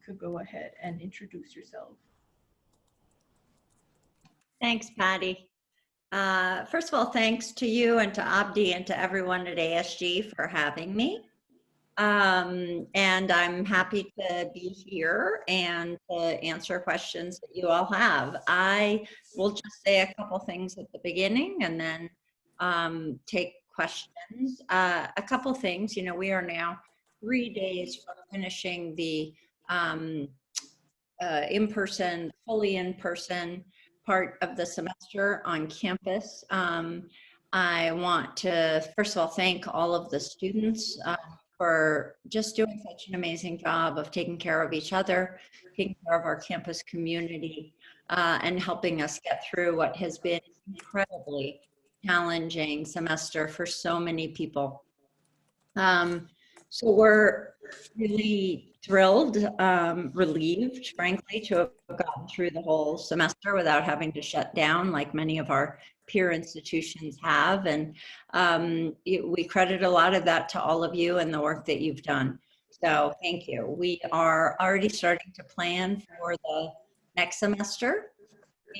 could go ahead and introduce yourself. Thanks, Patty. First of all, thanks to you and to Abdi and to everyone at ASG for having me. And I'm happy to be here and to answer questions that you all have. I will just say a couple things at the beginning and then take questions. A couple things, you know, we are now 3 days from finishing the in-person, fully in-person part of the semester on campus. I want to, first of all, thank all of the students for just doing such an amazing job of taking care of each other, taking care of our campus community, and helping us get through what has been incredibly challenging semester for so many people. So we're really thrilled, relieved, frankly, to have gotten through the whole semester without having to shut down like many of our peer institutions have. And we credit a lot of that to all of you and the work that you've done. So thank you. We are already starting to plan for the next semester.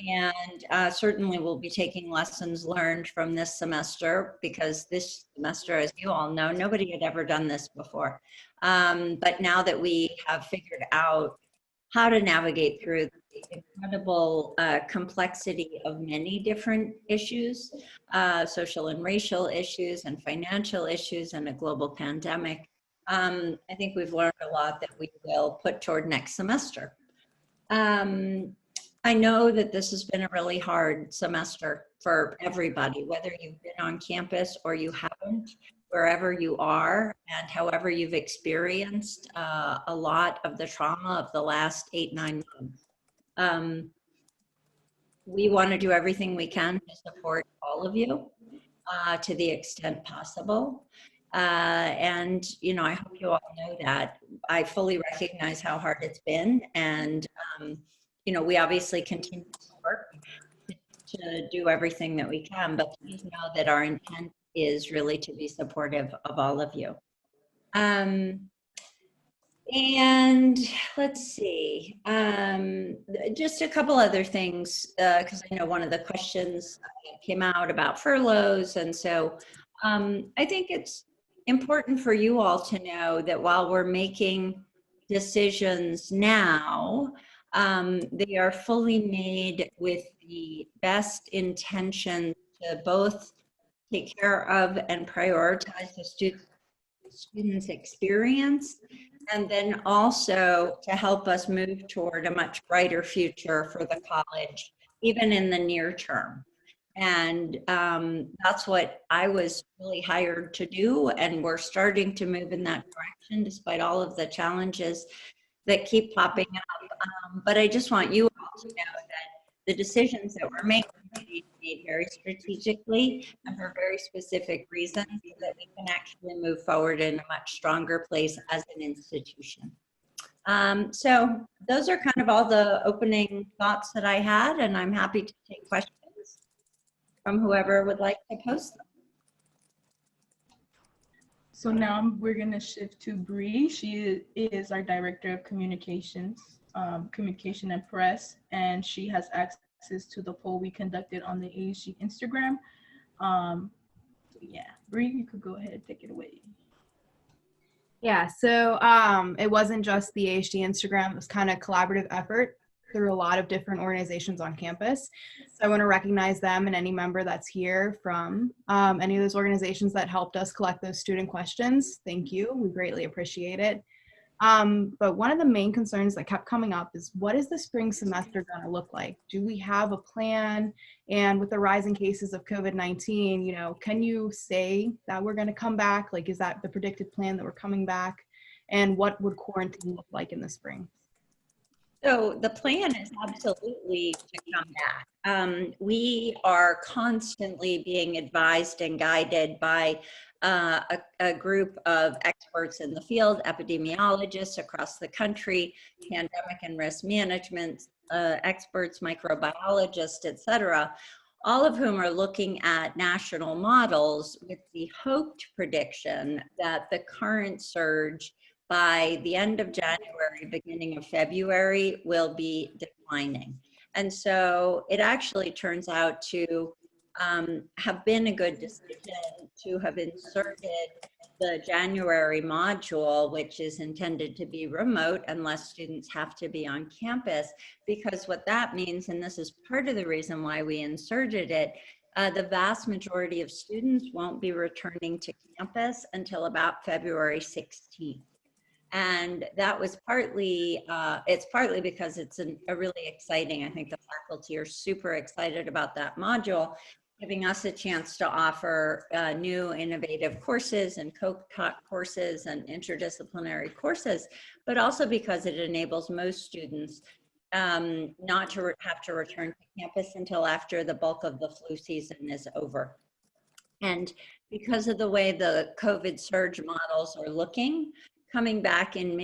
And certainly we'll be taking lessons learned from this semester, because this semester, as you all know, nobody had ever done this before. But now that we have figured out how to navigate through the incredible complexity of many different issues, social and racial issues and financial issues and a global pandemic, I think we've learned a lot that we will put toward next semester. I know that this has been a really hard semester for everybody, whether you've been on campus or you haven't, wherever you are, and however you've experienced a lot of the trauma of the last 8-9 months. We want to do everything we can to support all of you to the extent possible. And, you know, I hope you all know that. I fully recognize how hard it's been, and you know, we obviously continue to work to do everything that we can, but please know that our intent is really to be supportive of all of you. And let's see, just a couple other things, because I know one of the questions came out about furloughs. And so I think it's important for you all to know that while we're making decisions now, they are fully made with the best intention to both take care of and prioritize the students' experience, and then also to help us move toward a much brighter future for the college, even in the near term. And that's what I was really hired to do, and we're starting to move in that direction despite all of the challenges that keep popping up. But I just want you all to know that the decisions that we're making are made very strategically and for very specific reasons, so that we can actually move forward in a much stronger place as an institution. So those are kind of all the opening thoughts that I had, and I'm happy to take questions from whoever would like to post them. So now we're going to shift to Bree. She is our Director of Communications, Communication and Press, and she has access to the poll we conducted on the ASG Instagram. Yeah, Bree, you could go ahead and take it away. Yeah, so it wasn't just the ASG Instagram, it was kind of a collaborative effort through a lot of different organizations on campus. So I want to recognize them and any member that's here from any of those organizations that helped us collect those student questions. Thank you, we greatly appreciate it. But one of the main concerns that kept coming up is, what is the spring semester going to look like? Do we have a plan? And with the rising cases of COVID-19, you know, can you say that we're going to come back? Like, is that the predicted plan that we're coming back? And what would quarantine look like in the spring? So the plan is absolutely to come back. We are constantly being advised and guided by a group of experts in the field, epidemiologists across the country, pandemic and risk management experts, microbiologists, et cetera, all of whom are looking at national models with the hoped prediction that the current surge by the end of January, beginning of February, will be declining. And so it actually turns out to have been a good decision to have inserted the January module, which is intended to be remote unless students have to be on campus, because what that means, and this is part of the reason why we inserted it, the vast majority of students won't be returning to campus until about February 16th. And that was partly, it's partly because it's a really exciting, I think the faculty are super excited about that module, giving us a chance to offer new innovative courses and co-taught courses and interdisciplinary courses, but also because it enables most students not to have to return to campus until after the bulk of the flu season is over. And because of the way the COVID surge models are looking, coming back in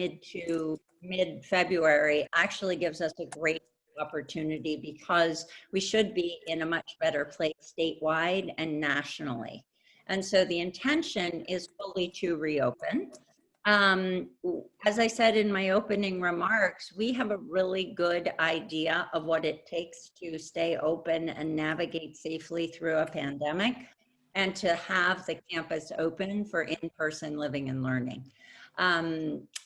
mid-February actually gives us a great opportunity, because we should be in a much better place statewide and nationally. And so the intention is fully to reopen. As I said in my opening remarks, we have a really good idea of what it takes to stay open and navigate safely through a pandemic, and to have the campus open for in-person living and learning.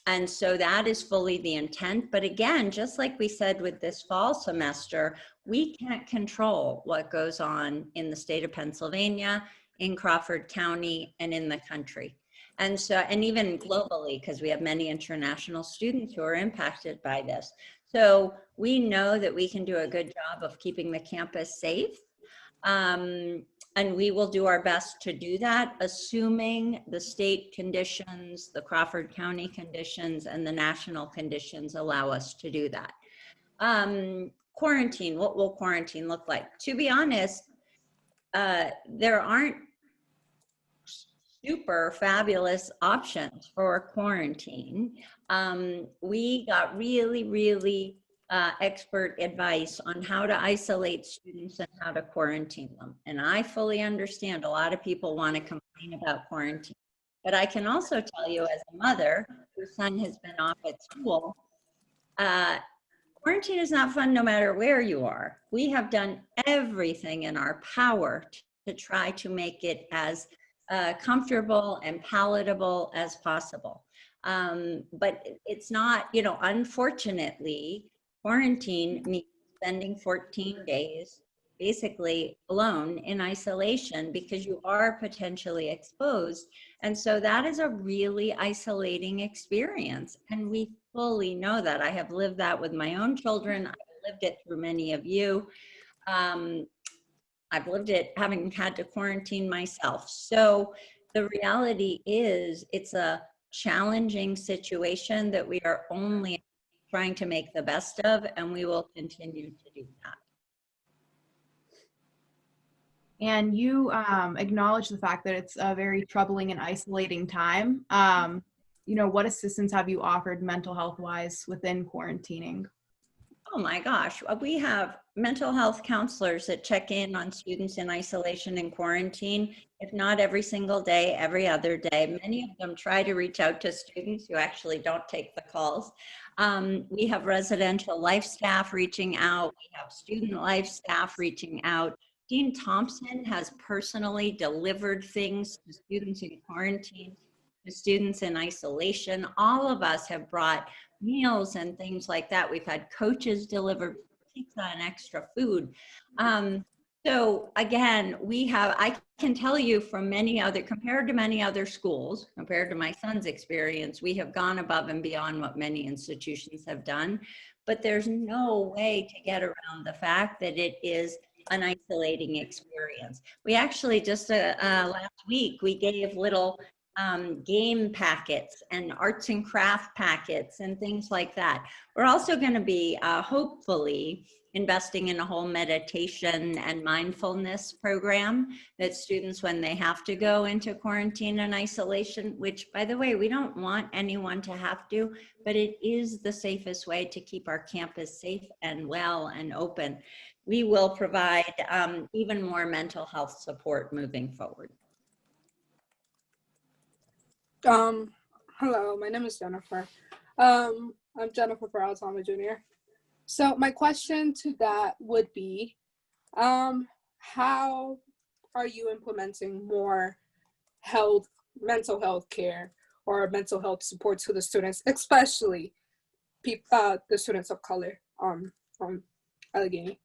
And so that is fully the intent. But again, just like we said with this fall semester, we can't control what goes on in the state of Pennsylvania, in Crawford County, and in the country. And so, and even globally, because we have many international students who are impacted by this. So we know that we can do a good job of keeping the campus safe. And we will do our best to do that, assuming the state conditions, the Crawford County conditions, and the national conditions allow us to do that. Quarantine, what will quarantine look like? To be honest, there aren't super fabulous options for quarantine. We got really expert advice on how to isolate students and how to quarantine them. And I fully understand a lot of people want to complain about quarantine. But I can also tell you, as a mother whose son has been off at school, quarantine is not fun no matter where you are. We have done everything in our power to try to make it as comfortable and palatable as possible. But it's not, you know, unfortunately, quarantine means spending 14 days basically alone in isolation, because you are potentially exposed. And so that is a really isolating experience. And we fully know that. I have lived that with my own children. I've lived it through many of you. I've lived it having had to quarantine myself. So the reality is, it's a challenging situation that we are only trying to make the best of, and we will continue to do that. And you acknowledge the fact that it's a very troubling and isolating time. You know, what assistance have you offered mental health wise within quarantining? Oh my gosh, we have mental health counselors that check in on students in isolation and quarantine, if not every single day, every other day. Many of them try to reach out to students who actually don't take the calls. We have residential life staff reaching out. We have student life staff reaching out. Dean Thompson has personally delivered things to students in quarantine, to students in isolation. All of us have brought meals and things like that. We've had coaches deliver pizza and extra food. So again, I can tell you from compared to many other schools, compared to my son's experience, we have gone above and beyond what many institutions have done. But there's no way to get around the fact that it is an isolating experience. We actually just last week, we gave little game packets and arts and craft packets and things like that. We're also going to be hopefully investing in a whole meditation and mindfulness program that students, when they have to go into quarantine and isolation, which by the way, we don't want anyone to have to, but it is the safest way to keep our campus safe and well and open. We will provide even more mental health support moving forward. Hi Hello, my name is Jennifer. I'm Jennifer Ferrell-Thomas Jr. So my question to that would be, how are you implementing more mental health care or mental health support to the students, especially the students of color from Allegheny?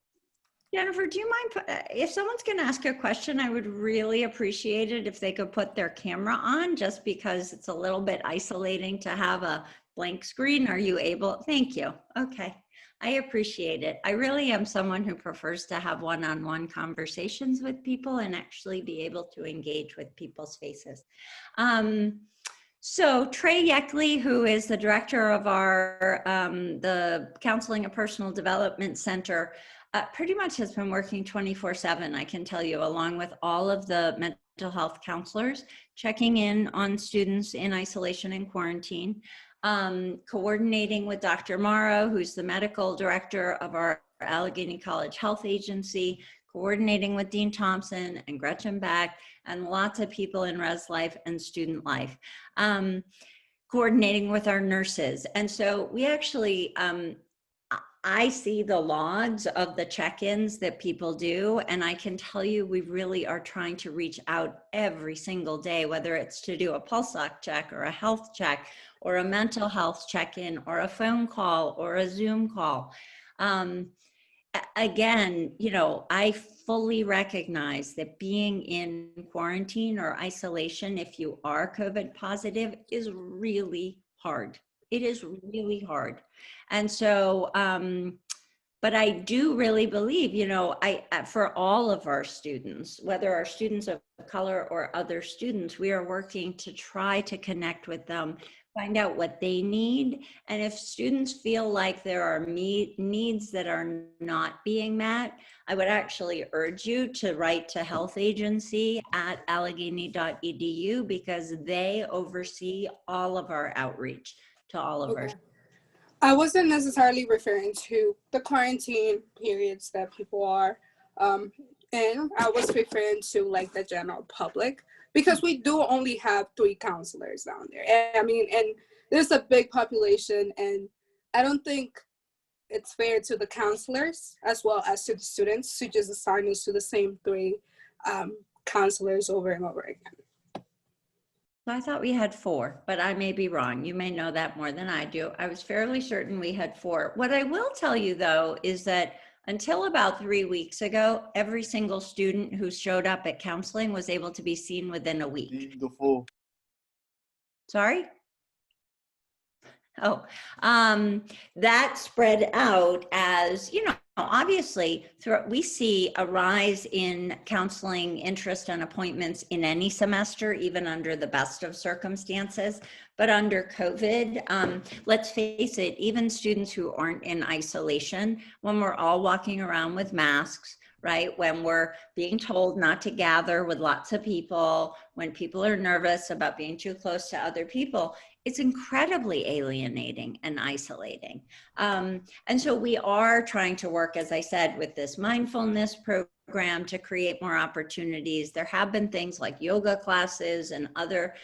Jennifer, do you mind, if someone's going to ask a question, I would really appreciate it if they could put their camera on, just because it's a little bit isolating to have a blank screen. Are you able? Thank you. Okay. I appreciate it. I really am someone who prefers to have one-on-one conversations with people and actually be able to engage with people's faces. So Trey Yeckley, who is the director of our the Counseling and Personal Development Center, pretty much has been working 24/7, I can tell you, along with all of the mental health counselors, checking in on students in isolation and quarantine, coordinating with Dr. Morrow, who's the medical director of our Allegheny College Health Agency, coordinating with Dean Thompson and Gretchen Beck, and lots of people in res life and student life, coordinating with our nurses. And so we actually, I see the logs of the check-ins that people do, and I can tell you we really are trying to reach out every single day, whether it's to do a pulse ox check or a health check or a mental health check-in or a phone call or a Zoom call. Again, you know, I fully recognize that being in quarantine or isolation, if you are COVID positive, is really hard. It is really hard. And so, but I do really believe, you know, for all of our students, whether our students of color or other students, we are working to try to connect with them, find out what they need. And if students feel like there are needs that are not being met, I would actually urge you to write to health agency at allegheny.edu, because they oversee all of our outreach to all of our. I wasn't necessarily referring to the quarantine periods that people are in. I was referring to like the general public, because we do only have 3 counselors down there. And I mean, and there's a big population, and I don't think it's fair to the counselors as well as to the students to just assign us to the same 3 counselors over and over again. I thought we had 4, but I may be wrong. You may know that more than I do. I was fairly certain we had 4. What I will tell you, though, is that until about 3 weeks ago, every single student who showed up at counseling was able to be seen within a week. Sorry? Oh, that spread out as, you know, obviously we see a rise in counseling interest and appointments in any semester, even under the best of circumstances. But under COVID, let's face it, even students who aren't in isolation, when we're all walking around with masks, right? When we're being told not to gather with lots of people, when people are nervous about being too close to other people, it's incredibly alienating and isolating. And so we are trying to work, as I said, with this mindfulness program to create more opportunities. There have been things like yoga classes and other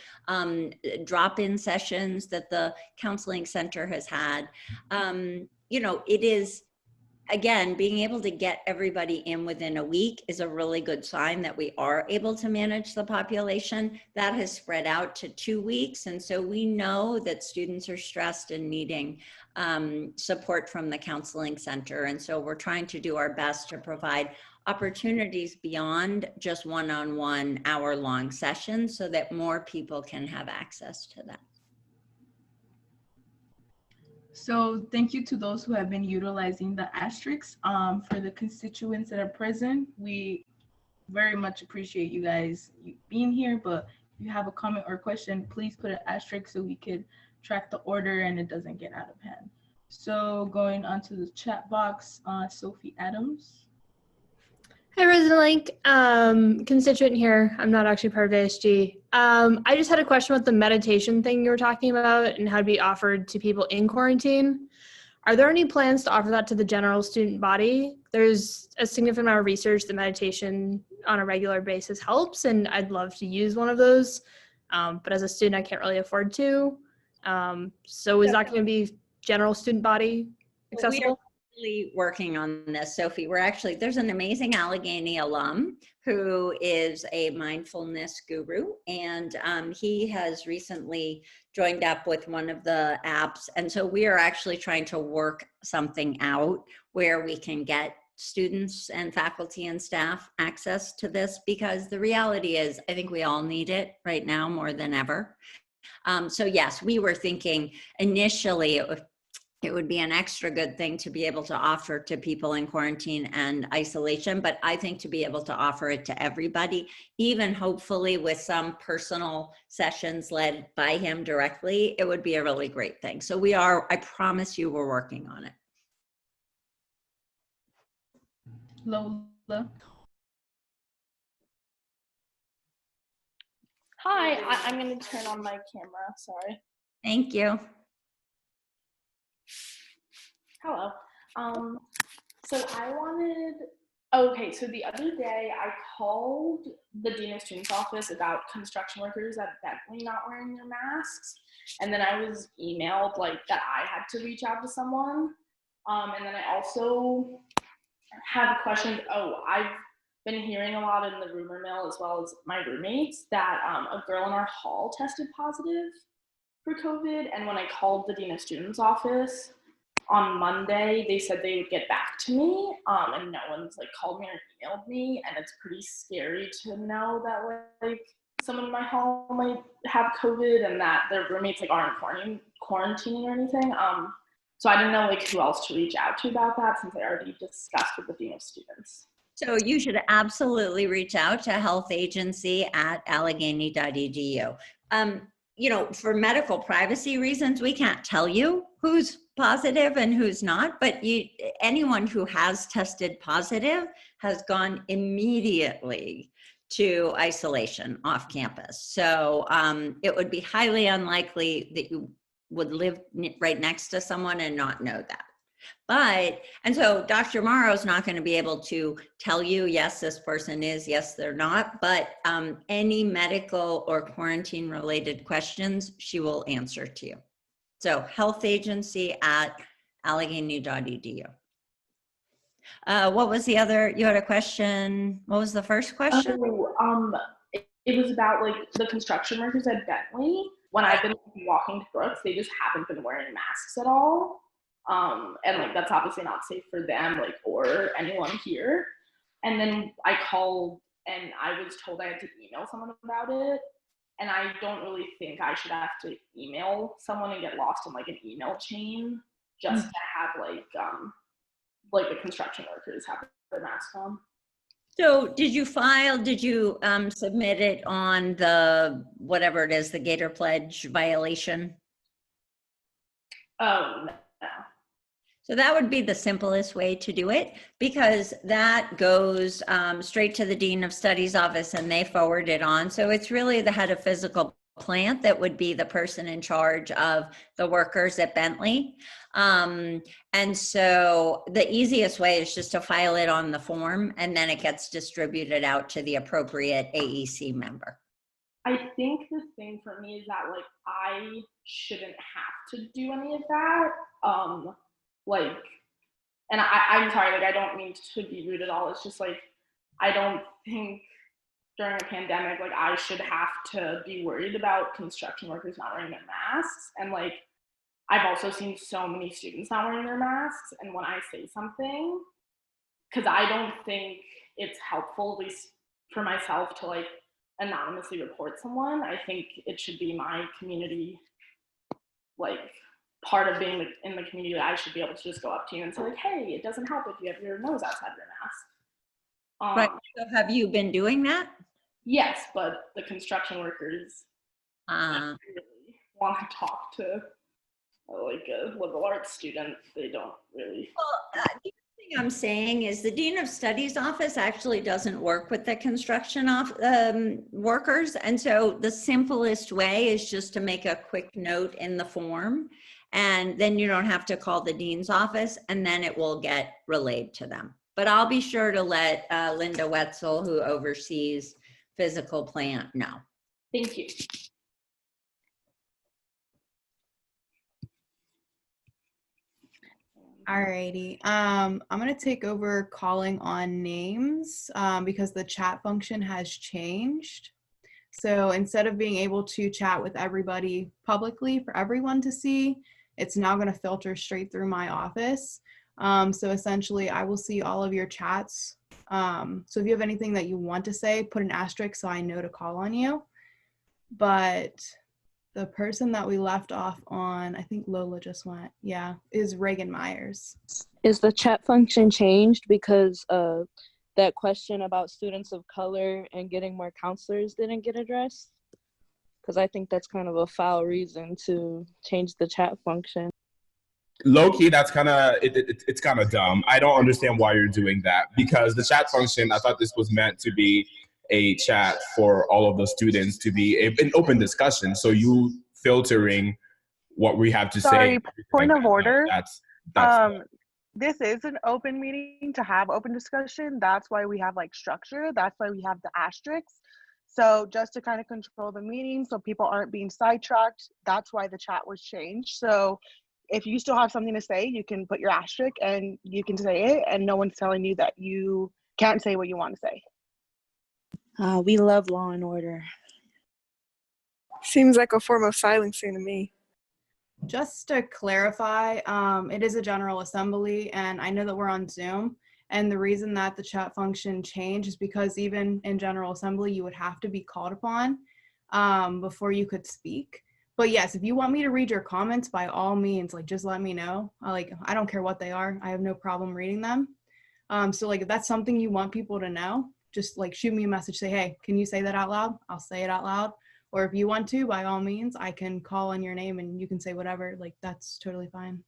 drop-in sessions that the counseling center has had. You know, it is, again, being able to get everybody in within a week is a really good sign that we are able to manage the population. That has spread out to 2 weeks. And so we know that students are stressed and needing support from the counseling center. And so we're trying to do our best to provide opportunities beyond just one-on-one hour-long sessions so that more people can have access to that. So thank you to those who have been utilizing the asterisks for the constituents that are present. We very much appreciate you guys being here, but if you have a comment or question, please put an asterisk so we could track the order and it doesn't get out of hand. So going on to the chat box, Sophie Adams. Hi, Resident Link. Constituent here. I'm not actually part of ASG. I just had a question about the meditation thing you were talking about and how to be offered to people in quarantine. Are there any plans to offer that to the general student body? There's a significant amount of research that meditation on a regular basis helps, and I'd love to use one of those. But as a student, I can't really afford to. So is that going to be general student body accessible? Really working on this, Sophie. There's an amazing Allegheny alum who is a mindfulness guru, and he has recently joined up with one of the apps. And so we are actually trying to work something out where we can get students and faculty and staff access to this, because the reality is, I think we all need it right now more than ever. So yes, we were thinking initially it would be an extra good thing to be able to offer to people in quarantine and isolation, but I think to be able to offer it to everybody, even hopefully with some personal sessions led by him directly, it would be a really great thing. So I promise you, we're working on it. Lola. Hi, I'm going to turn on my camera. Sorry. Thank you. Hello. So so the other day I called the Dean of Students office about construction workers at Bentley not wearing their masks. And then I was emailed that I had to reach out to someone. And then I also have a question. I've been hearing a lot in the rumor mill, as well as my roommates, that a girl in our hall tested positive for COVID. And when I called the Dean of Students office on Monday, they said they would get back to me, and no one's called me or emailed me. And it's pretty scary to know that someone in my hall might have COVID and that their roommates aren't quarantining or anything. So I didn't know who else to reach out to about that, since I already discussed with the Dean of Students. So you should absolutely reach out to health agency at allegheny.edu. For medical privacy reasons, we can't tell you who's positive and who's not, but anyone who has tested positive has gone immediately to isolation off campus. So it would be highly unlikely that you would live right next to someone and not know that. And so Dr. Morrow's not going to be able to tell you, yes, this person is, yes, they're not, but any medical or quarantine related questions, she will answer to you. So health agency at allegheny.edu. What was the other, you had a question? What was the first question? It was about the construction workers at Bentley. When I've been walking to Brooks, they just haven't been wearing masks at all. And that's obviously not safe for them, or anyone here. And then I called and I was told I had to email someone about it. And I don't really think I should have to email someone and get lost in an email chain just to have the construction workers have their mask on. So did you submit it on the, whatever it is, the Gator Pledge violation? No. So that would be the simplest way to do it, because that goes straight to the Dean of Studies office and they forward it on. So it's really the head of physical plant that would be the person in charge of the workers at Bentley. And so the easiest way is just to file it on the form, and then it gets distributed out to the appropriate AEC member. I think the thing for me is that I shouldn't have to do any of that. And I'm sorry, I don't mean to be rude at all. It's just I don't think during a pandemic, I should have to be worried about construction workers not wearing their masks. And I've also seen so many students not wearing their masks. And when I say something, because I don't think it's helpful, at least for myself, to anonymously report someone. I think it should be my community, part of being in the community, I should be able to just go up to you and say hey, it doesn't help if you have your nose outside your mask. Right. So have you been doing that? Yes, but the construction workers really want to talk to a liberal arts student. They don't really. Well, the thing I'm saying is the Dean of Studies office actually doesn't work with the construction workers. And so the simplest way is just to make a quick note in the form. And then you don't have to call the dean's office, and then it will get relayed to them. But I'll be sure to let Linda Wetzel, who oversees physical plant, know. Thank you. Alrighty. I'm gonna take over calling on names because the chat function has changed. So instead of being able to chat with everybody publicly for everyone to see, it's now gonna filter straight through my office. So essentially, I will see all of your chats. So if you have anything that you want to say, put an asterisk so I know to call on you. But the person that we left off on, I think Lola just went, yeah, is Reagan Myers. Is the chat function changed because that question about students of color and getting more counselors didn't get addressed? Because I think that's kind of a foul reason to change the chat function. Low-key, that's kind of, it's kind of dumb. I don't understand why you're doing that, because the chat function, I thought this was meant to be a chat for all of the students to be an open discussion. So you filtering what we have to say. Sorry, point of order. That's this is an open meeting to have open discussion. That's why we have like structure. That's why we have the asterisks. So just to kind of control the meeting so people aren't being sidetracked, that's why the chat was changed. So if you still have something to say, you can put your asterisk and you can say it, and no one's telling you that you can't say what you want to say. We love law and order. Seems like a form of silencing to me. Just to clarify, it is a General Assembly, and I know that we're on Zoom. And the reason that the chat function changed is because even in General Assembly, you would have to be called upon before you could speak. But yes, if you want me to read your comments, by all means, like just let me know. I don't care what they are. I have no problem reading them. So like if that's something you want people to know, just like shoot me a message, say, hey, can you say that out loud? I'll say it out loud. Or if you want to, by all means, I can call on your name and you can say whatever. Like that's totally fine.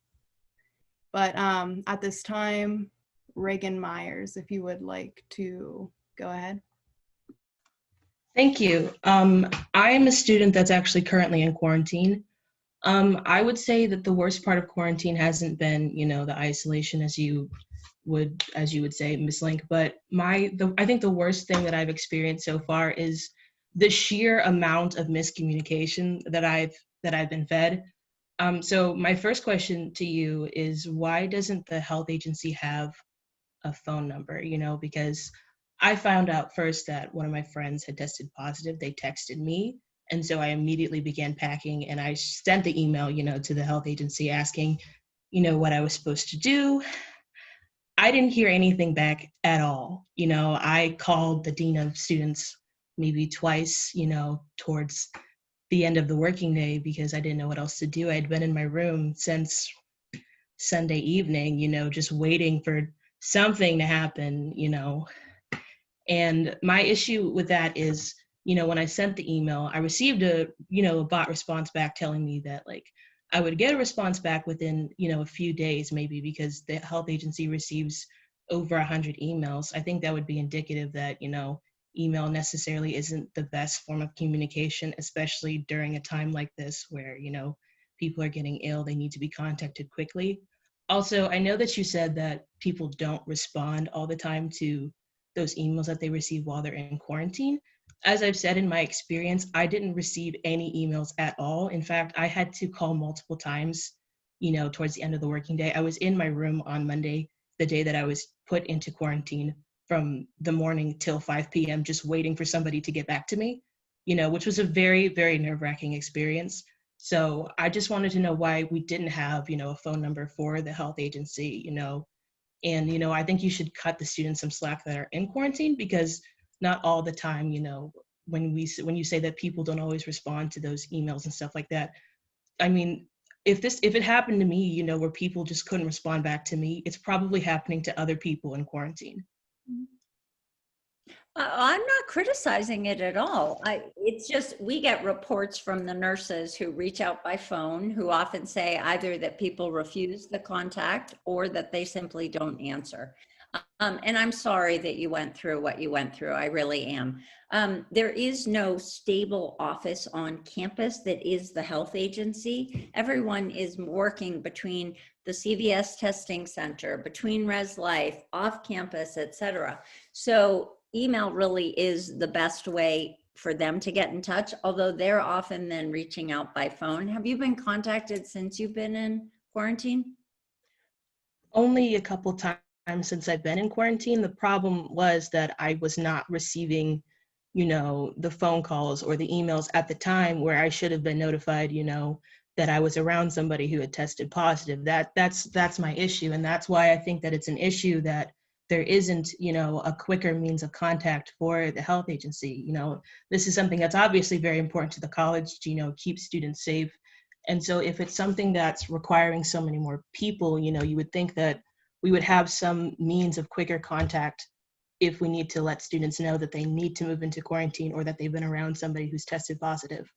But at this time, Reagan Myers, if you would like to go ahead. Thank you. I am a student that's actually currently in quarantine. I would say that the worst part of quarantine hasn't been, the isolation as you would say, Ms. Link, but I think the worst thing that I've experienced so far is the sheer amount of miscommunication that I've been fed. So my first question to you is, why doesn't the health agency have a phone number? Because I found out first that one of my friends had tested positive. They texted me, and so I immediately began packing, and I sent the email, to the health agency asking, what I was supposed to do. I didn't hear anything back at all. I called the dean of students maybe twice, towards the end of the working day because I didn't know what else to do. I had been in my room since Sunday evening, just waiting for something to happen, And my issue with that is, when I sent the email, I received a bot response back telling me that I would get a response back within, a few days maybe, because the health agency receives over 100 emails. I think that would be indicative that, email necessarily isn't the best form of communication, especially during a time like this where, people are getting ill, they need to be contacted quickly. Also, I know that you said that people don't respond all the time to those emails that they receive while they're in quarantine. As I've said, in my experience, I didn't receive any emails at all. In fact, I had to call multiple times, towards the end of the working day. I was in my room on Monday, the day that I was put into quarantine, from the morning till 5 p.m., just waiting for somebody to get back to me, which was a very, very nerve-wracking experience. So I just wanted to know why we didn't have, a phone number for the health agency, and, I think you should cut the students some slack that are in quarantine, because not all the time, when you say that people don't always respond to those emails and stuff like that. I mean, if it happened to me, where people just couldn't respond back to me, it's probably happening to other people in quarantine. I'm not criticizing it at all. It's just, we get reports from the nurses who reach out by phone, who often say either that people refuse the contact or that they simply don't answer. And I'm sorry that you went through what you went through. I really am. There is no stable office on campus that is the health agency. Everyone is working between the CVS testing center, between Res Life, off campus, etc. So email really is the best way for them to get in touch, although they're often then reaching out by phone. Have you been contacted since you've been in quarantine? Only a couple times since I've been in quarantine. The problem was that I was not receiving, the phone calls or the emails at the time where I should have been notified, that I was around somebody who had tested positive. That's my issue. And that's why I think that it's an issue that there isn't, a quicker means of contact for the health agency. This is something that's obviously very important to the college to, keep students safe. And so if it's something that's requiring so many more people, you would think that we would have some means of quicker contact if we need to let students know that they need to move into quarantine or that they've been around somebody who's tested positive.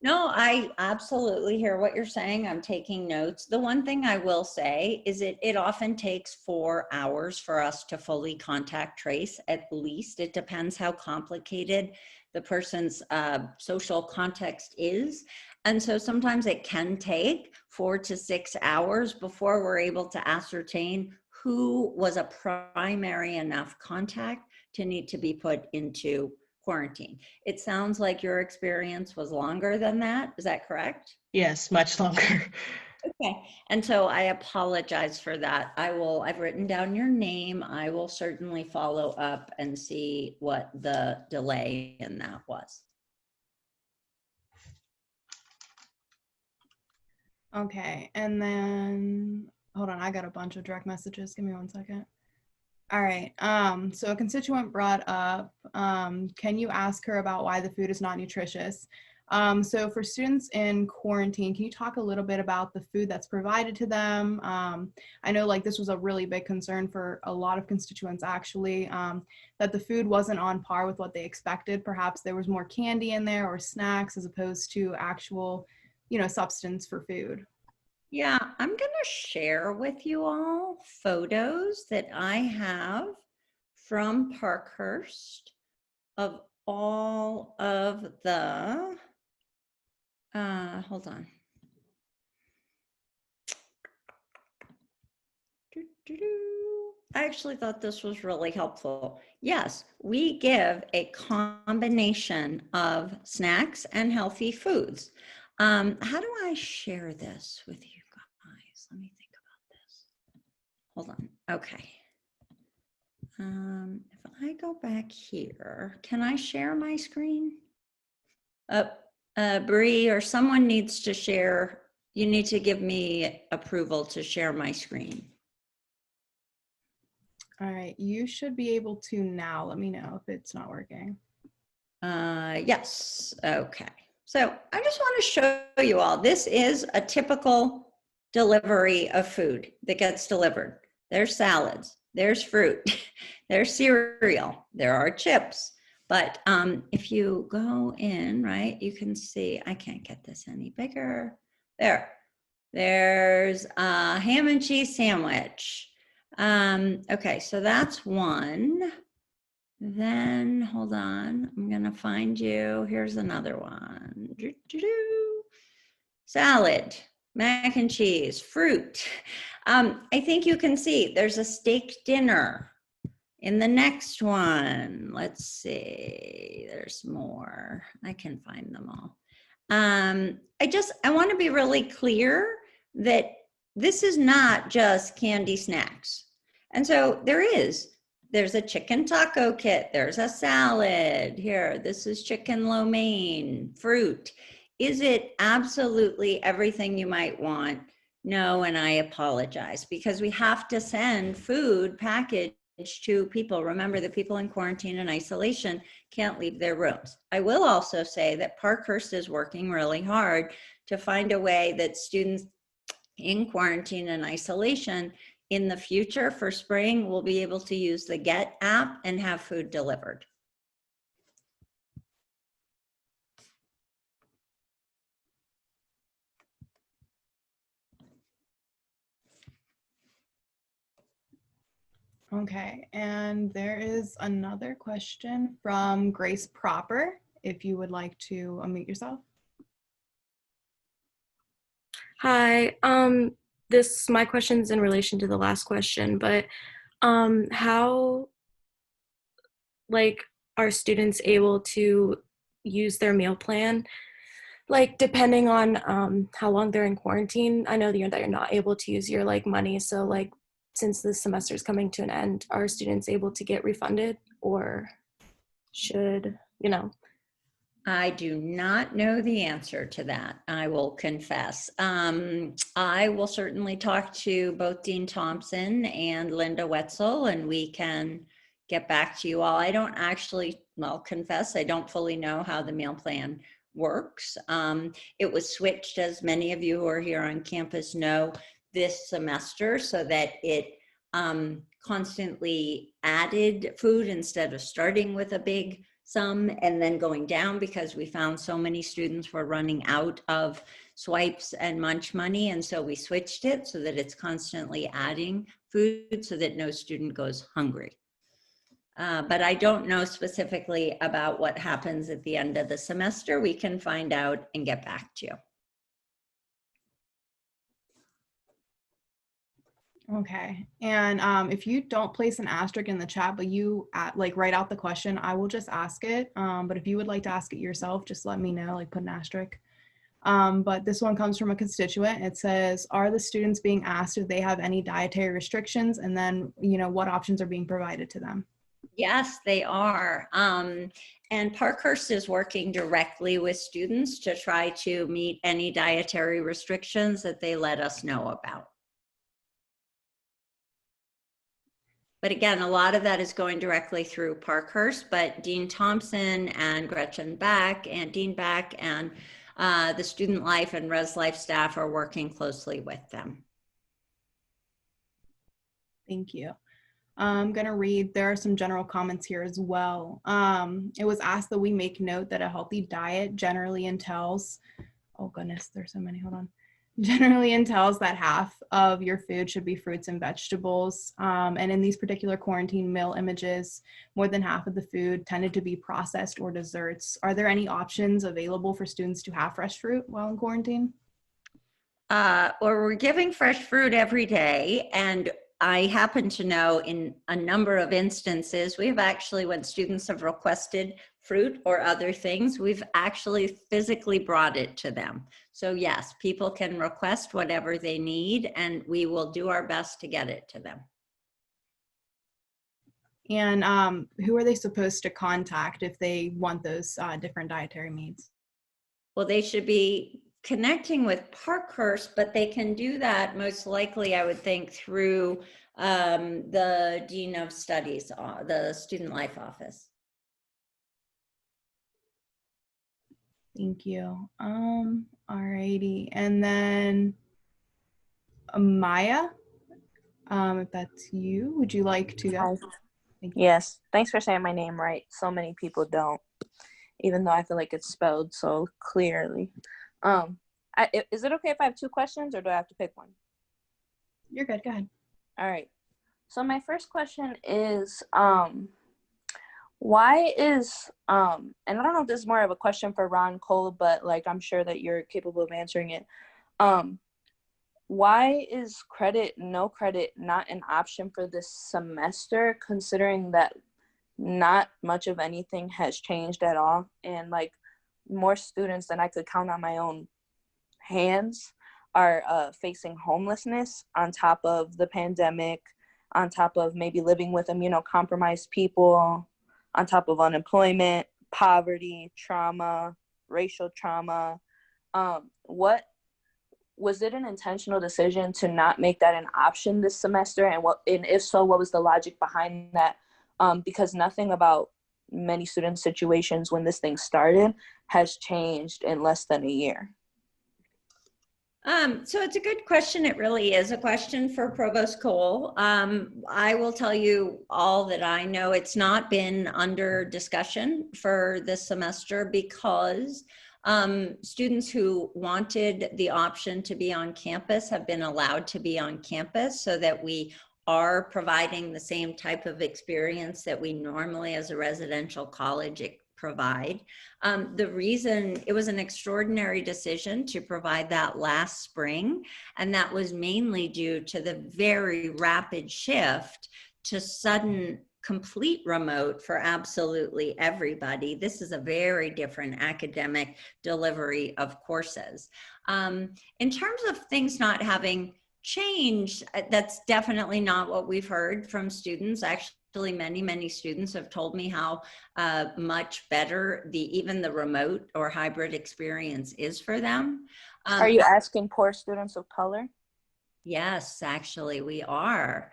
No, I absolutely hear what you're saying. I'm taking notes. The one thing I will say is it often takes 4 hours for us to fully contact trace, at least. It depends how complicated the person's social context is. And so sometimes it can take 4 to 6 hours before we're able to ascertain who was a primary enough contact to need to be put into quarantine. It sounds like your experience was longer than that. Is that correct? Yes, much longer. Okay. And so I apologize for that. I've written down your name. I will certainly follow up and see what the delay in that was. Okay, and then, hold on, I got a bunch of direct messages. Give me 1 second. All right, so a constituent brought up, can you ask her about why the food is not nutritious? So for students in quarantine, can you talk a little bit about the food that's provided to them? I know this was a really big concern for a lot of constituents actually, that the food wasn't on par with what they expected. Perhaps there was more candy in there or snacks as opposed to actual, substance for food. Yeah, I'm going to share with you all photos that I have from Parkhurst of all of the, hold on. I actually thought this was really helpful. Yes, we give a combination of snacks and healthy foods. How do I share this with you guys? Let me think about this. Hold on. Okay. If I go back here, can I share my screen? Bree, or someone needs to share. You need to give me approval to share my screen. All right, you should be able to now. Let me know if it's not working. Yes. Okay. So I just want to show you all, this is a typical delivery of food that gets delivered. There's salads, there's fruit, there's cereal, there are chips. But if you go in, right, you can see, I can't get this any bigger. There's a ham and cheese sandwich. Okay, so that's one. Then hold on, I'm gonna find you. Here's another one. Salad, mac and cheese, fruit. I think you can see there's a steak dinner in the next one. Let's see, there's more. I can find them all. I want to be really clear that this is not just candy snacks. And so there's a chicken taco kit, there's a salad here, this is chicken lo mein, fruit. Is it absolutely everything you might want? No, and I apologize, because we have to send food packaged to people. Remember, the people in quarantine and isolation can't leave their rooms. I will also say that Parkhurst is working really hard to find a way that students in quarantine and isolation in the future for spring will be able to use the Get app and have food delivered. Okay, and there is another question from Grace Proper, if you would like to unmute yourself. Hi, my question's in relation to the last question, but how are students able to use their meal plan like depending on how long they're in quarantine, I know that you're not able to use your like money. So like since the semester is coming to an end, are students able to get refunded or should, you know? I do not know the answer to that, I will confess. I will certainly talk to both Dean Thompson and Linda Wetzel, and we can get back to you all. I don't actually, well, confess, I don't fully know how the meal plan works. It was switched, as many of you who are here on campus know, this semester so that it constantly added food instead of starting with a big sum and then going down, because we found so many students were running out of swipes and munch money. And so we switched it so that it's constantly adding food so that no student goes hungry. But I don't know specifically about what happens at the end of the semester. We can find out and get back to you. Okay, and if you don't place an asterisk in the chat, but you like write out the question, I will just ask it. But if you would like to ask it yourself, just let me know, like put an asterisk. But this one comes from a constituent. It says, are the students being asked if they have any dietary restrictions, and then, you know, what options are being provided to them? Yes, they are. And Parkhurst is working directly with students to try to meet any dietary restrictions that they let us know about. But again, a lot of that is going directly through Parkhurst, but Dean Thompson and Gretchen Beck and Dean Beck and the Student Life and Res Life staff are working closely with them. Thank you. I'm going to read, there are some general comments here as well. It was asked that we make note that a healthy diet generally entails, oh goodness, there's so many, hold on. Generally entails that half of your food should be fruits and vegetables. And in these particular quarantine meal images, more than half of the food tended to be processed or desserts. Are there any options available for students to have fresh fruit while in quarantine? Or we're giving fresh fruit every day, and I happen to know in a number of instances, we've actually, when students have requested fruit or other things, we've actually physically brought it to them. So yes, people can request whatever they need, and we will do our best to get it to them. And who are they supposed to contact if they want those different dietary needs? Well, they should be connecting with Parkhurst, but they can do that most likely, I would think, through the Dean of Studies, the Student Life Office. Thank you. Alrighty, and then Maya, if that's you, would you like to go? Yes, thanks for saying my name right. So many people don't, even though I feel like it's spelled so clearly. Is it okay if I have two questions, or do I have to pick one? You're good, go ahead. All right. So my first question is, why is, and I don't know if this is more of a question for Ron Cole, but like, I'm sure that you're capable of answering it. Why is no credit not an option for this semester, considering that not much of anything has changed at all? And like more students than I could count on my own hands are facing homelessness on top of the pandemic, on top of maybe living with immunocompromised people, on top of unemployment, poverty, trauma, racial trauma. What was it an intentional decision to not make that an option this semester? And if so, what was the logic behind that? Because nothing about many student situations when this thing started has changed in less than a year. So it's a good question. It really is a question for Provost Cole. I will tell you all that I know. It's not been under discussion for this semester because students who wanted the option to be on campus have been allowed to be on campus, so that we are providing the same type of experience that we normally as a residential college provide. The reason it was an extraordinary decision to provide that last spring, and that was mainly due to the very rapid shift to sudden complete remote for absolutely everybody. This is a very different academic delivery of courses. In terms of things not having changed, that's definitely not what we've heard from students. Actually, many students have told me how much better even the remote or hybrid experience is for them. Are you asking poor students of color? Yes, actually we are.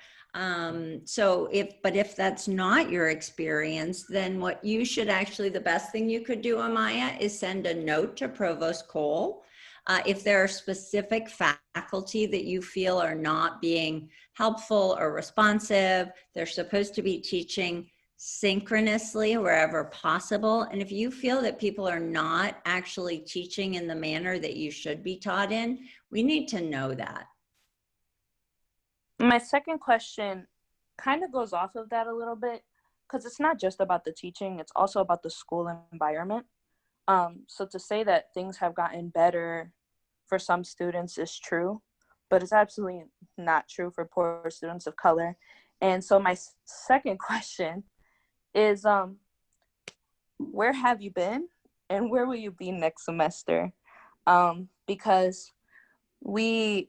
So if that's not your experience, then what you should actually, the best thing you could do, Amaya, is send a note to Provost Cole. If there are specific faculty that you feel are not being helpful or responsive, they're supposed to be teaching synchronously wherever possible. And if you feel that people are not actually teaching in the manner that you should be taught in, we need to know that. My second question kind of goes off of that a little bit, because it's not just about the teaching, it's also about the school environment. So to say that things have gotten better for some students is true, but it's absolutely not true for poor students of color. And so my second question is, where have you been and where will you be next semester? Because the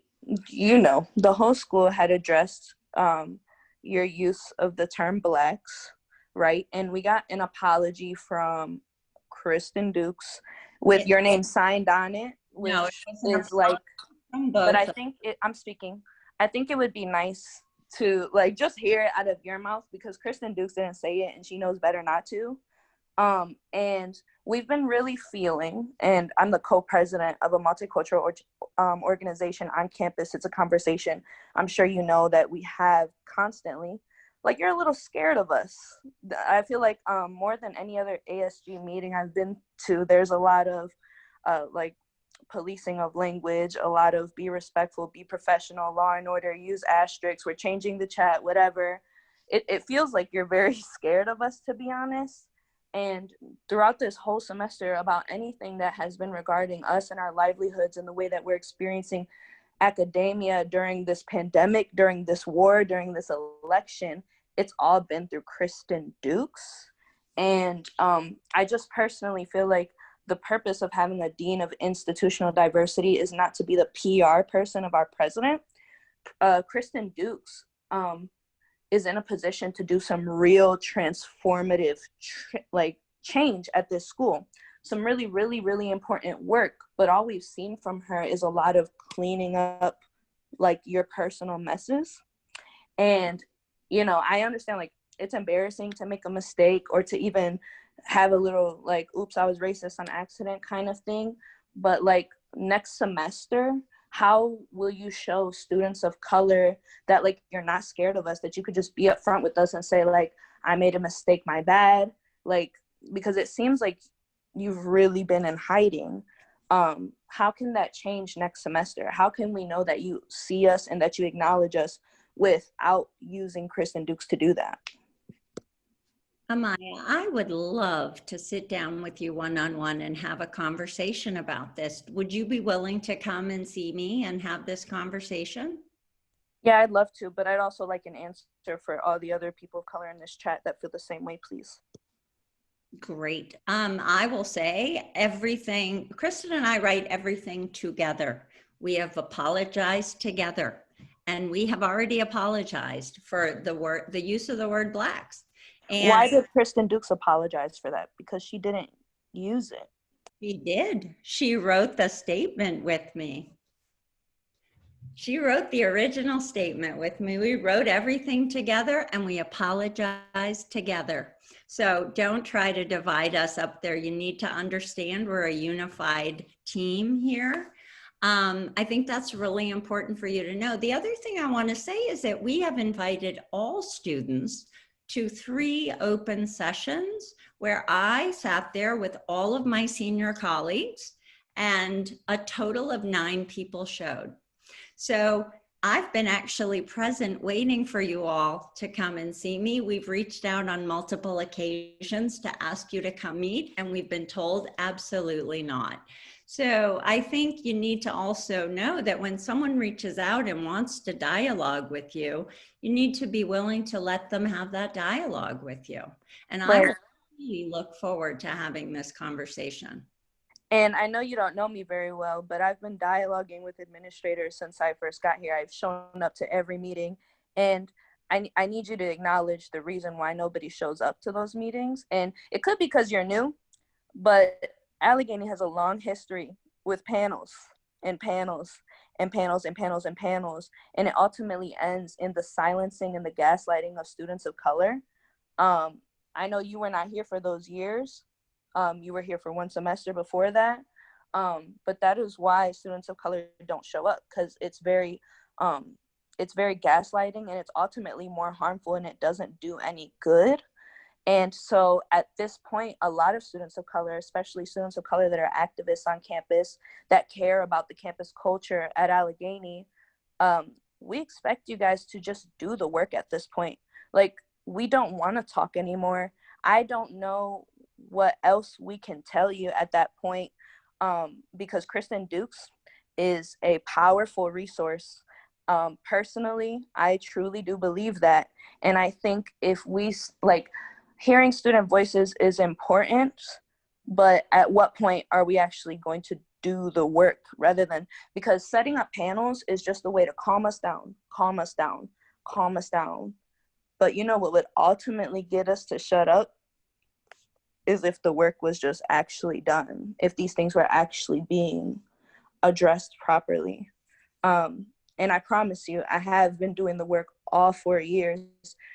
whole school had addressed your use of the term Blacks, right? And we got an apology from Kristen Dukes with your name signed on it, which is like, but I think I think it would be nice to like just hear it out of your mouth, because Kristen Dukes didn't say it and she knows better not to. And we've been really feeling, and I'm the co-president of a multicultural organization on campus. It's a conversation I'm sure you know that we have constantly. Like, you're a little scared of us. I feel like more than any other ASG meeting I've been to, there's a lot of like policing of language, a lot of be respectful, be professional, law and order, use asterisks, we're changing the chat, whatever. It feels like you're very scared of us, to be honest. And throughout this whole semester, about anything that has been regarding us and our livelihoods and the way that we're experiencing academia during this pandemic, during this war, during this election, it's all been through Kristen Dukes. And I just personally feel like the purpose of having a dean of institutional diversity is not to be the PR person of our president. Kristen Dukes is in a position to do some real transformative change at this school. Some really, really, really important work. But all we've seen from her is a lot of cleaning up like your personal messes. And, you know, I understand like it's embarrassing to make a mistake or to even have a little like, oops, I was racist on accident kind of thing. But like next semester, how will you show students of color that like you're not scared of us, that you could just be upfront with us and say like, I made a mistake, my bad? Like, because it seems like you've really been in hiding. How can that change next semester? How can we know that you see us and that you acknowledge us without using Kristen Dukes to do that? Amaya, I would love to sit down with you one-on-one and have a conversation about this. Would you be willing to come and see me and have this conversation? Yeah, I'd love to, but I'd also like an answer for all the other people of color in this chat that feel the same way, please. Great. I will say everything, Kristen and I write everything together. We have apologized together, and we have already apologized for the use of the word Blacks. And why did Kristen Dukes apologize for that? Because she didn't use it. She did. She wrote the statement with me. She wrote the original statement with me. We wrote everything together and we apologized together. So don't try to divide us up there. You need to understand we're a unified team here. I think that's really important for you to know. The other thing I want to say is that we have invited all students to 3 open sessions where I sat there with all of my senior colleagues and a total of 9 people showed. So I've been actually present waiting for you all to come and see me. We've reached out on multiple occasions to ask you to come meet, and we've been told absolutely not. So I think you need to also know that when someone reaches out and wants to dialogue with you, you need to be willing to let them have that dialogue with you. And I really look forward to having this conversation. And I know you don't know me very well, but I've been dialoguing with administrators since I first got here. I've shown up to every meeting, and I need you to acknowledge the reason why nobody shows up to those meetings. And it could be because you're new, but Allegheny has a long history with panels and panels and panels and panels and panels, and it ultimately ends in the silencing and the gaslighting of students of color. I know you were not here for those years. You were here for one semester before that, but that is why students of color don't show up, because it's very gaslighting, and it's ultimately more harmful, and it doesn't do any good. And so at this point, a lot of students of color, especially students of color that are activists on campus, that care about the campus culture at Allegheny, we expect you guys to just do the work at this point. Like, we don't want to talk anymore. I don't know what else we can tell you at that point, because Kristen Dukes is a powerful resource. Personally, I truly do believe that. And I think if we, like, hearing student voices is important, but at what point are we actually going to do the work, rather than, because setting up panels is just a way to calm us down. But you know what would ultimately get us to shut up is if the work was just actually done, if these things were actually being addressed properly. And I promise you, I have been doing the work all 4 years.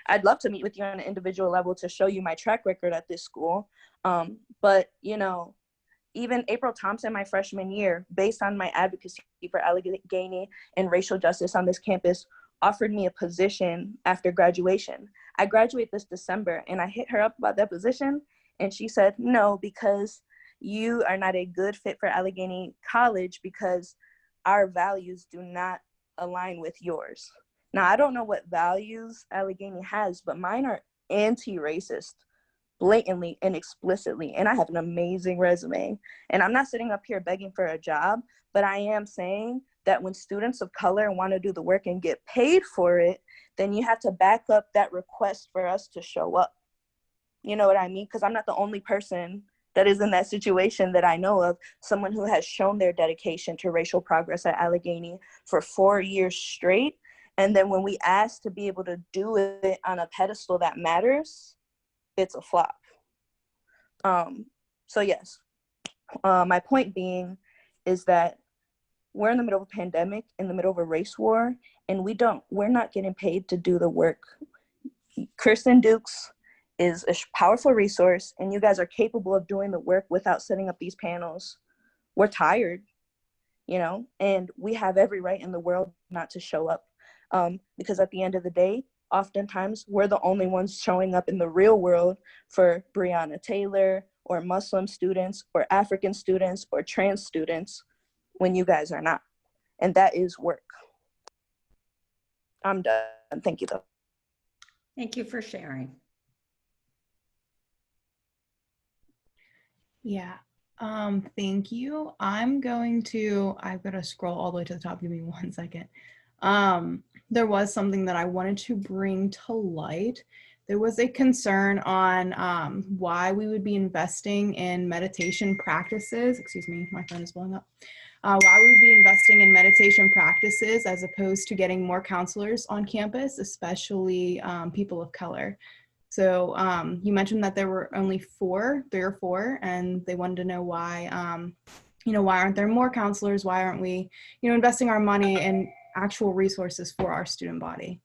I'd love to meet with you on an individual level to show you my track record at this school. But, you know, even April Thompson, my freshman year, based on my advocacy for Allegheny and racial justice on this campus, offered me a position after graduation. I graduate this December, and I hit her up about that position, and she said, no, because you are not a good fit for Allegheny College because our values do not align with yours. Now, I don't know what values Allegheny has, but mine are anti-racist, blatantly and explicitly, and I have an amazing resume. And I'm not sitting up here begging for a job, but I am saying that when students of color want to do the work and get paid for it, then you have to back up that request for us to show up. You know what I mean? Because I'm not the only person that is in that situation that I know of, someone who has shown their dedication to racial progress at Allegheny for 4 years straight. And then when we ask to be able to do it on a pedestal that matters, it's a flop. So yes, my point being is that we're in the middle of a pandemic, in the middle of a race war, and we're not getting paid to do the work. Kristen Dukes is a powerful resource, and you guys are capable of doing the work without setting up these panels. We're tired, you know, and we have every right in the world not to show up, because at the end of the day, oftentimes we're the only ones showing up in the real world for Breonna Taylor or Muslim students or African students or trans students when you guys are not. And that is work. I'm done. Thank you, though. Thank you for sharing. Yeah, thank you. I've got to scroll all the way to the top. Give me 1 second. There was something that I wanted to bring to light. There was a concern on why we would be investing in meditation practices. Excuse me, my phone is blowing up. Why we would be investing in meditation practices as opposed to getting more counselors on campus, especially people of color. So you mentioned that there were only 3 or 4, and they wanted to know why, why aren't there more counselors? Why aren't we, investing our money in actual resources for our student body?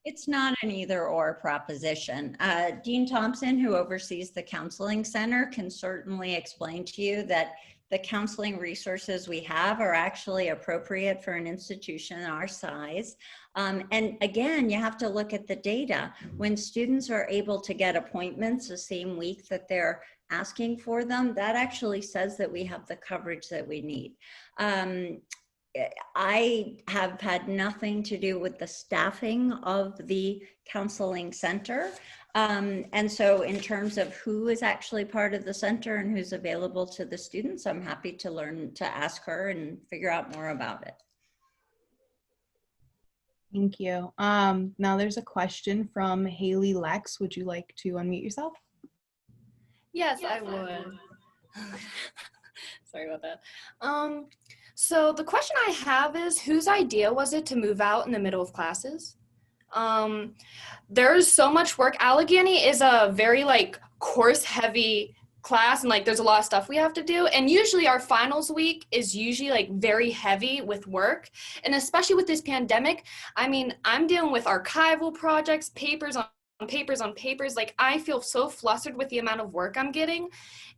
It's not an either or proposition. Dean Thompson, who oversees the counseling center, can certainly explain to you that the counseling resources we have are actually appropriate for an institution our size. And again, you have to look at the data. When students are able to get appointments the same week that they're asking for them, that actually says that we have the coverage that we need. I have had nothing to do with the staffing of the counseling center. And so in terms of who is actually part of the center and who's available to the students, I'm happy to learn to ask her and figure out more about it. Thank you. Now there's a question from Haley Lex. Would you like to unmute yourself? Yes, I would. Sorry about that. So the question I have is, whose idea was it to move out in the middle of classes? There's so much work. Allegheny is a very like course heavy class, and like there's a lot of stuff we have to do, and usually our finals week is usually like very heavy with work, and especially with this pandemic, I mean, I'm dealing with archival projects, papers on papers. Like I feel so flustered with the amount of work I'm getting,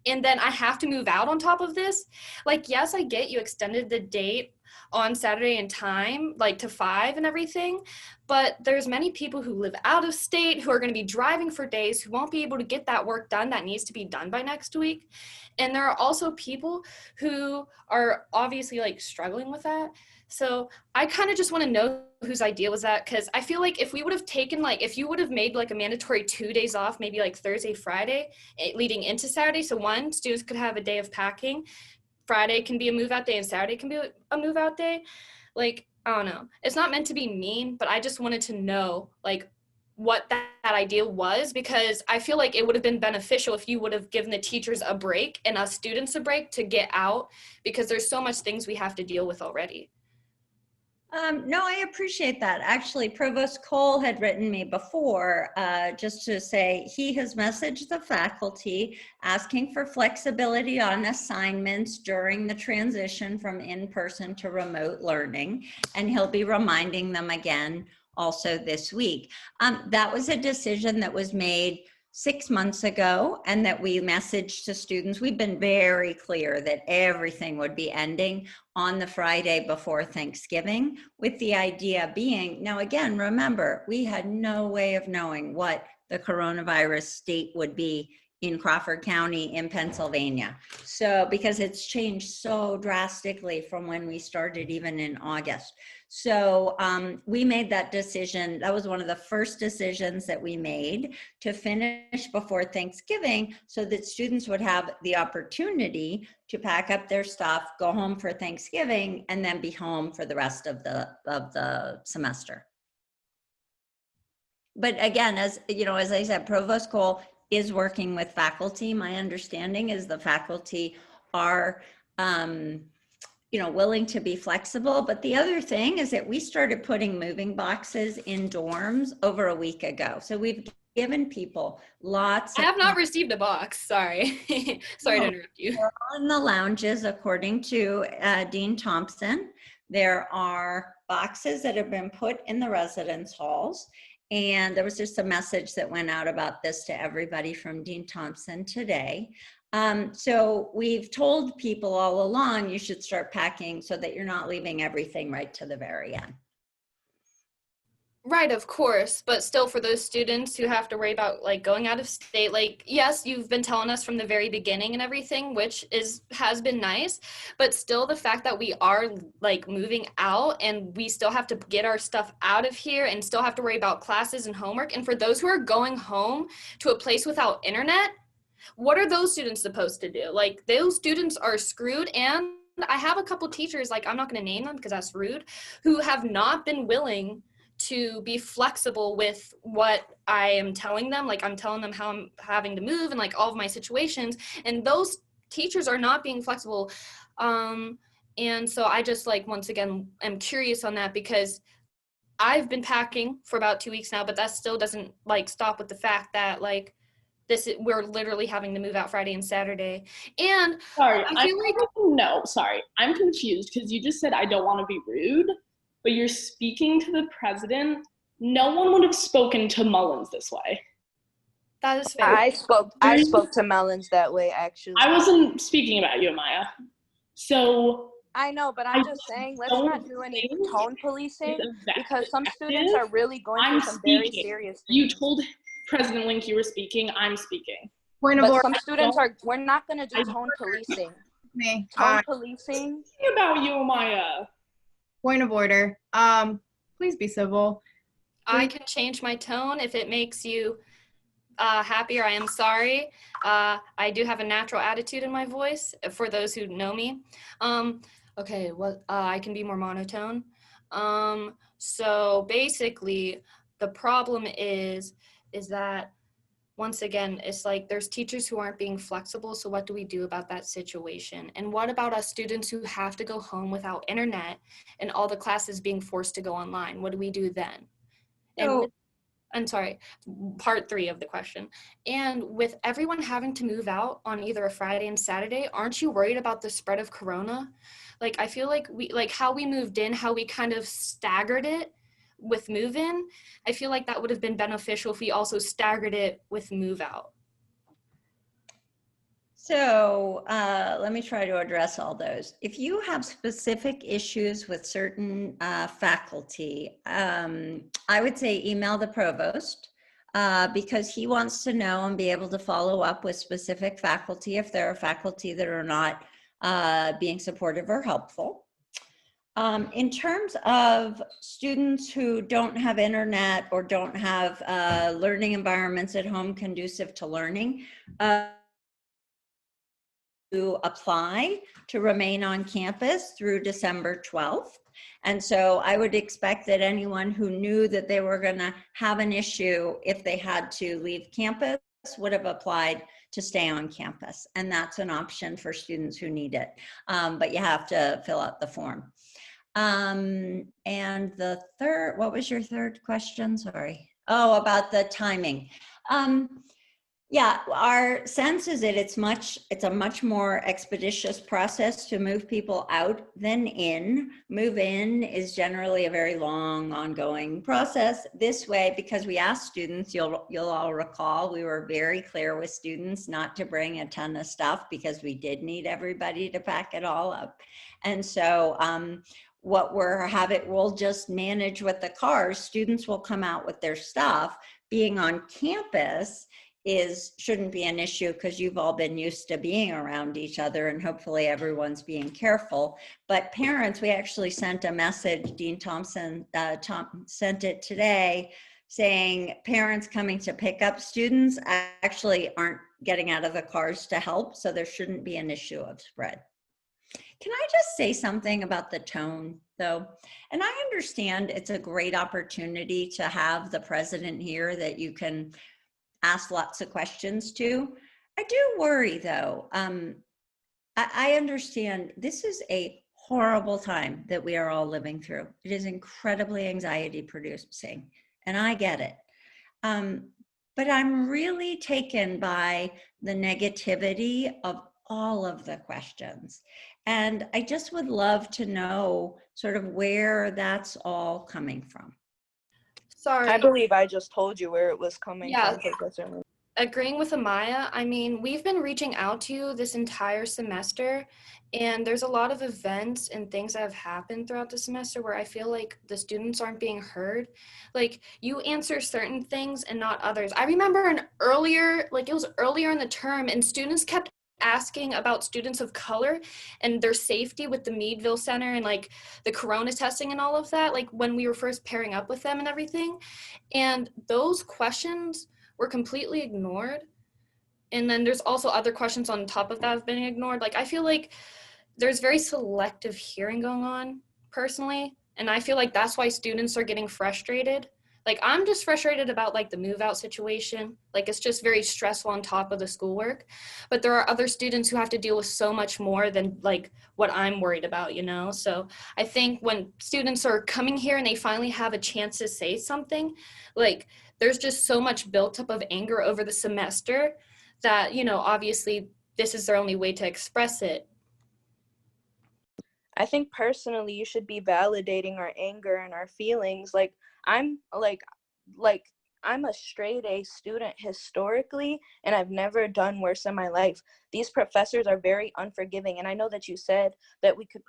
and then I have to move out on top of this. Like, yes, I get you extended the date on Saturday and time, like to 5 and everything, but there's many people who live out of state who are going to be driving for days who won't be able to get that work done that needs to be done by next week. And there are also people who are obviously like struggling with that. So I kind of just want to know whose idea was that, because I feel like if we would have taken, like, if you would have made like a mandatory 2 days off, maybe like Thursday, Friday, leading into Saturday, so one, students could have a day of packing, Friday can be a move out day, and Saturday can be a move out day. Like, I don't know. It's not meant to be mean, but I just wanted to know like what that idea was, because I feel like it would have been beneficial if you would have given the teachers a break and us students a break to get out, because there's so much things we have to deal with already. No, I appreciate that. Actually, Provost Cole had written me before just to say he has messaged the faculty asking for flexibility on assignments during the transition from in-person to remote learning, and he'll be reminding them again also this week. That was a decision that was made 6 months ago, and that we messaged to students. We've been very clear that everything would be ending on the Friday before Thanksgiving, with the idea being, now again, remember, we had no way of knowing what the coronavirus state would be in Crawford County in Pennsylvania. So, because it's changed so drastically from when we started even in August. So we made that decision. That was one of the first decisions that we made, to finish before Thanksgiving so that students would have the opportunity to pack up their stuff, go home for Thanksgiving, and then be home for the rest of the semester. But again, as you know, as I said, Provost Cole is working with faculty. My understanding is the faculty are willing to be flexible. But the other thing is that we started putting moving boxes in dorms over a week ago. So we've given people lots. I have not received a box, sorry. Sorry to interrupt you. They're all in the lounges, according to Dean Thompson. There are boxes that have been put in the residence halls. And there was just a message that went out about this to everybody from Dean Thompson today. So we've told people all along, you should start packing so that you're not leaving everything right to the very end. Right, of course, but still, for those students who have to worry about like going out of state, like, yes, you've been telling us from the very beginning and everything, which has been nice, but still the fact that we are like moving out and we still have to get our stuff out of here and still have to worry about classes and homework. And for those who are going home to a place without internet, what are those students supposed to do? Like, those students are screwed. And I have a couple teachers, like, I'm not going to name them because that's rude, who have not been willing to be flexible with what I am telling them. Like, I'm telling them how I'm having to move and like all of my situations, and those teachers are not being flexible. And so I just like, once again, am curious on that, because I've been packing for about 2 weeks now, but that still doesn't like stop with the fact that like we're literally having to move out Friday and Saturday. And sorry, sorry, I'm confused because you just said I don't want to be rude, but you're speaking to the president. No one would have spoken to Mullins this way. That is fair. I spoke to Mullins that way, actually. I wasn't speaking about you, Maya. So I know, but I'm just saying, let's not do any tone policing, because some students are really going through some very serious things. You told President Link you were speaking. I'm speaking. Point of order. Some students are. We're not going to do tone policing. Tone policing. About you, Maya. Point of order. Please be civil. I can change my tone if it makes you happier. I am sorry. I do have a natural attitude in my voice for those who know me. Okay, well, I can be more monotone. So basically, the problem is that once again, it's like there's teachers who aren't being flexible. So what do we do about that situation? And what about us students who have to go home without internet and all the classes being forced to go online? What do we do then? And I'm sorry, part 3 of the question. And with everyone having to move out on either a Friday and Saturday, aren't you worried about the spread of corona? Like, I feel like how we moved in, how we kind of staggered it with move in, I feel like that would have been beneficial if we also staggered it with move out. So let me try to address all those. If you have specific issues with certain faculty, I would say email the provost because he wants to know and be able to follow up with specific faculty if there are faculty that are not being supportive or helpful. In terms of students who don't have internet or don't have learning environments at home conducive to learning, to apply to remain on campus through December 12th. And so I would expect that anyone who knew that they were going to have an issue if they had to leave campus would have applied to stay on campus. And that's an option for students who need it. But you have to fill out the form. And the third, what was your third question? Sorry. Oh, about the timing. Yeah, our sense is that it's a much more expeditious process to move people out than in. Move in is generally a very long, ongoing process. This way, because we asked students, you'll all recall, we were very clear with students not to bring a ton of stuff because we did need everybody to pack it all up. And so we'll just manage with the cars. Students will come out with their stuff. Being on campus shouldn't be an issue because you've all been used to being around each other and hopefully everyone's being careful. But parents, we actually sent a message, Dean Thompson sent it today, saying parents coming to pick up students actually aren't getting out of the cars to help, so there shouldn't be an issue of spread. Can I just say something about the tone, though? And I understand it's a great opportunity to have the president here that you can ask lots of questions to. I do worry, though. I understand this is a horrible time that we are all living through. It is incredibly anxiety producing, and I get it. But I'm really taken by the negativity of all of the questions. And I just would love to know sort of where that's all coming from. Sorry. I believe I just told you where it was coming Yeah. from. Agreeing with Amaya, I mean, we've been reaching out to you this entire semester, and there's a lot of events and things that have happened throughout the semester where I feel like the students aren't being heard. Like, you answer certain things and not others. I remember it was earlier in the term, and students kept asking about students of color and their safety with the Meadville Center and like the corona testing and all of that, like when we were first pairing up with them and everything. And those questions were completely ignored. And then there's also other questions on top of that have been ignored. Like, I feel like there's very selective hearing going on personally. And I feel like that's why students are getting frustrated. Like, I'm just frustrated about like the move out situation. Like, it's just very stressful on top of the schoolwork. But there are other students who have to deal with so much more than like what I'm worried about, you know? So I think when students are coming here and they finally have a chance to say something, like there's just so much built up of anger over the semester that, you know, obviously this is their only way to express it. I think personally you should be validating our anger and our feelings. Like I'm a straight A student historically, and I've never done worse in my life. These professors are very unforgiving, and I know that you said that we could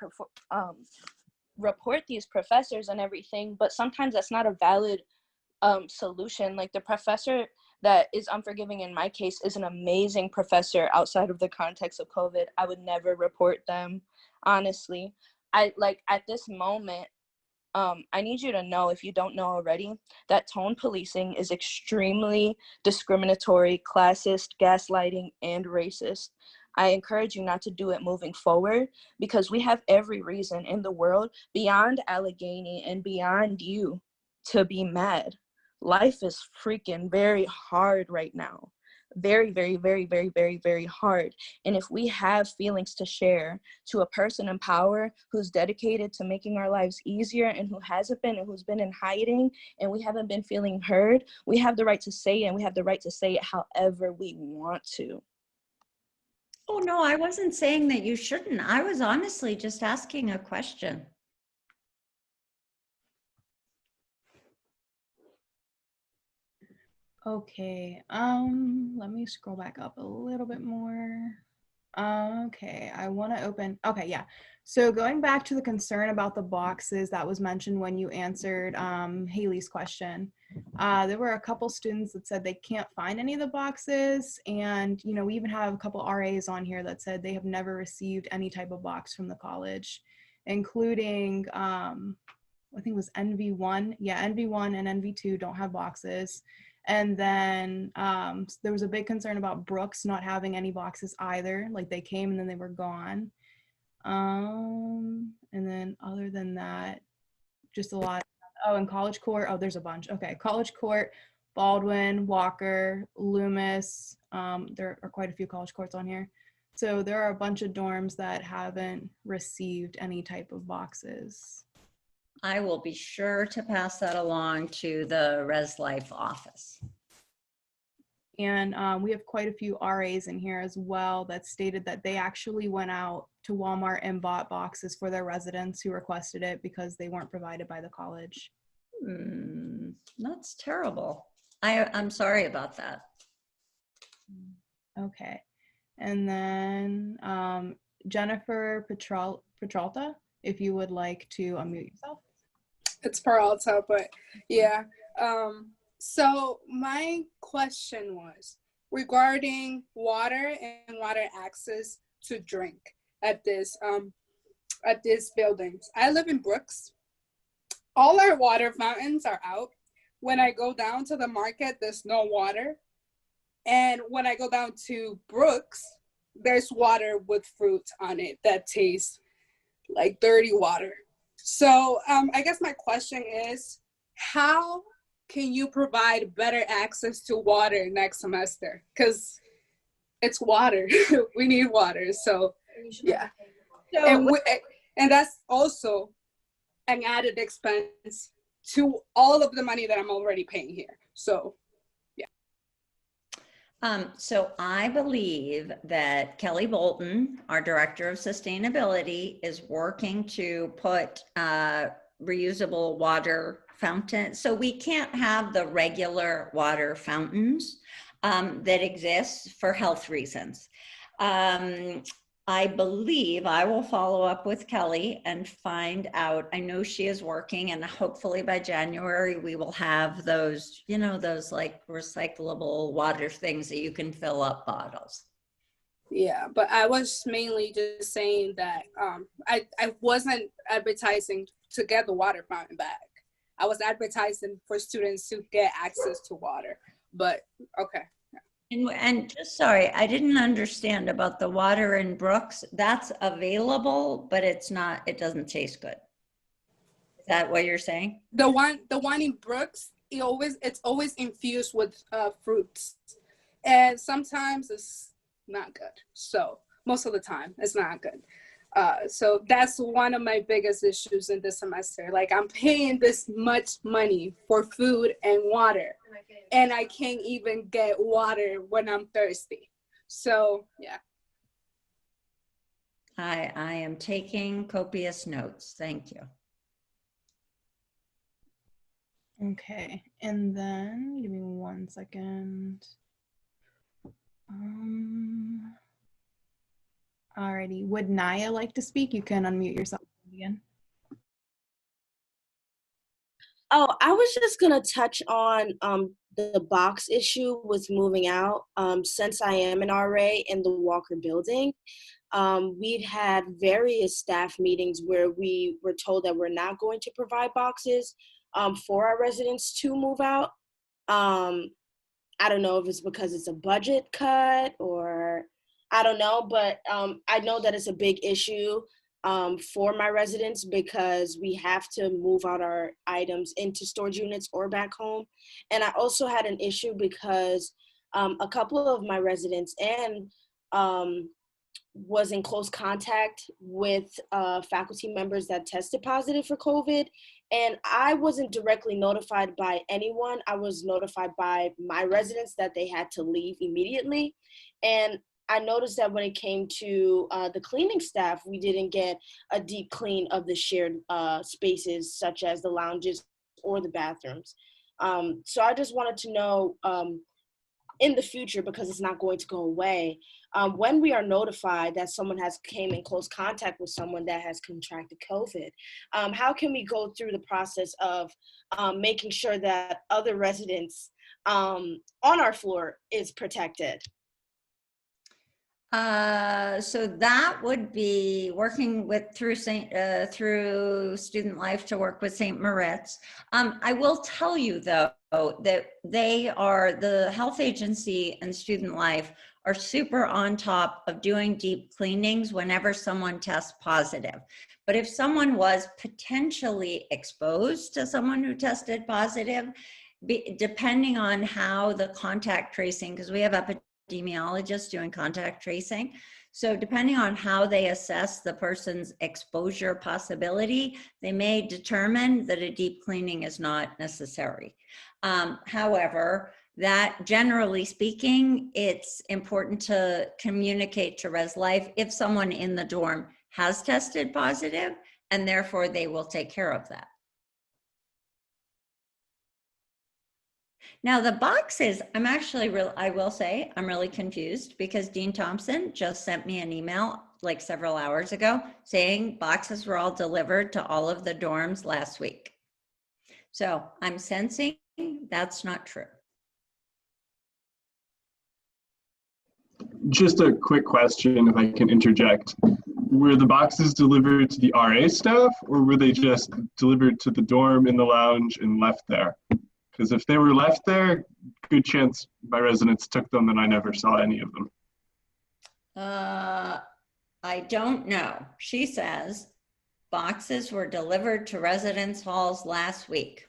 report these professors and everything, but sometimes that's not a valid solution. Like the professor that is unforgiving in my case is an amazing professor outside of the context of COVID. I would never report them, honestly. At this moment, I need you to know, if you don't know already, that tone policing is extremely discriminatory, classist, gaslighting, and racist. I encourage you not to do it moving forward, because we have every reason in the world beyond Allegheny and beyond you to be mad. Life is freaking very hard right now. Very, very, very, very, very, very hard. And if we have feelings to share to a person in power who's dedicated to making our lives easier and who hasn't been and who's been in hiding and we haven't been feeling heard, we have the right to say it, and we have the right to say it however we want to. Oh, no, I wasn't saying that you shouldn't. I was honestly just asking a question. Okay, let me scroll back up a little bit more. Okay, I want to open, okay, yeah. So going back to the concern about the boxes that was mentioned when you answered Haley's question, there were a couple students that said they can't find any of the boxes, and you know, we even have a couple RAs on here that said they have never received any type of box from the college, including I think it was NV1. Yeah, NV1 and NV2 don't have boxes. And then there was a big concern about Brooks not having any boxes either. Like they came and then they were gone. And then other than that, just a lot. Oh, and College Court. Oh, there's a bunch. Okay, College Court, Baldwin, Walker, Loomis. There are quite a few College Courts on here. So there are a bunch of dorms that haven't received any type of boxes. I will be sure to pass that along to the Res Life office. And we have quite a few RAs in here as well that stated that they actually went out to Walmart and bought boxes for their residents who requested it because they weren't provided by the college. That's terrible. I'm sorry about that. Okay. And then Jennifer Petralta, if you would like to unmute yourself. It's Peralta, but yeah. So my question was regarding water and water access to drink at these buildings. I live in Brooks. All our water fountains are out. When I go down to the market, there's no water. And when I go down to Brooks, there's water with fruit on it that tastes like dirty water. So I guess my question is, how can you provide better access to water next semester? Because it's water. We need water. So yeah. And that's also an added expense to all of the money that I'm already paying here. So so I believe that Kelly Bolton, our Director of Sustainability, is working to put reusable water fountains. So we can't have the regular water fountains that exist for health reasons. I believe I will follow up with Kelly and find out. I know she is working, and hopefully by January we will have those, you know, those like recyclable water things that you can fill up bottles. yeah, but I was mainly just saying that I wasn't advertising to get the water fountain back. I was advertising for students to get access to water, but okay. And just sorry, I didn't understand about the water in Brooks. That's available, but it's not, it doesn't taste good. Is that what you're saying? The one in Brooks, it's always infused with fruits, and sometimes it's not good. So most of the time it's not good. So that's one of my biggest issues in this semester. Like, I'm paying this much money for food and water, and I can't even get water when I'm thirsty. So yeah. I am taking copious notes. Thank you. Okay, and then give me 1 second. Alrighty, would Naya like to speak? You can unmute yourself again. Oh, I was just gonna touch on the box issue with moving out. Since I am an RA in the Walker building, we'd had various staff meetings where we were told that we're not going to provide boxes for our residents to move out. I don't know if it's because it's a budget cut or I don't know, but I know that it's a big issue for my residents because we have to move out our items into storage units or back home. And I also had an issue because a couple of my residents and was in close contact with faculty members that tested positive for COVID. And I wasn't directly notified by anyone. I was notified by my residents that they had to leave immediately. And I noticed that when it came to the cleaning staff, we didn't get a deep clean of the shared spaces, such as the lounges or the bathrooms. So I just wanted to know in the future, because it's not going to go away, when we are notified that someone has came in close contact with someone that has contracted COVID, how can we go through the process of making sure that other residents on our floor is protected? So that would be working with through Student Life to work with St. Moritz. I will tell you though that the health agency and Student Life are super on top of doing deep cleanings whenever someone tests positive. But if someone was potentially exposed to someone who tested positive, depending on how the contact tracing, because we have epidemiologists doing contact tracing. So depending on how they assess the person's exposure possibility, they may determine that a deep cleaning is not necessary. However, that generally speaking, it's important to communicate to Res Life if someone in the dorm has tested positive, and therefore they will take care of that. Now the boxes, I will say, I'm really confused because Dean Thompson just sent me an email like several hours ago saying boxes were all delivered to all of the dorms last week. So I'm sensing that's not true. Just a quick question, if I can interject. Were the boxes delivered to the RA staff, or were they just delivered to the dorm in the lounge and left there? Because if they were left there, good chance my residents took them and I never saw any of them. I don't know. She says boxes were delivered to residence halls last week.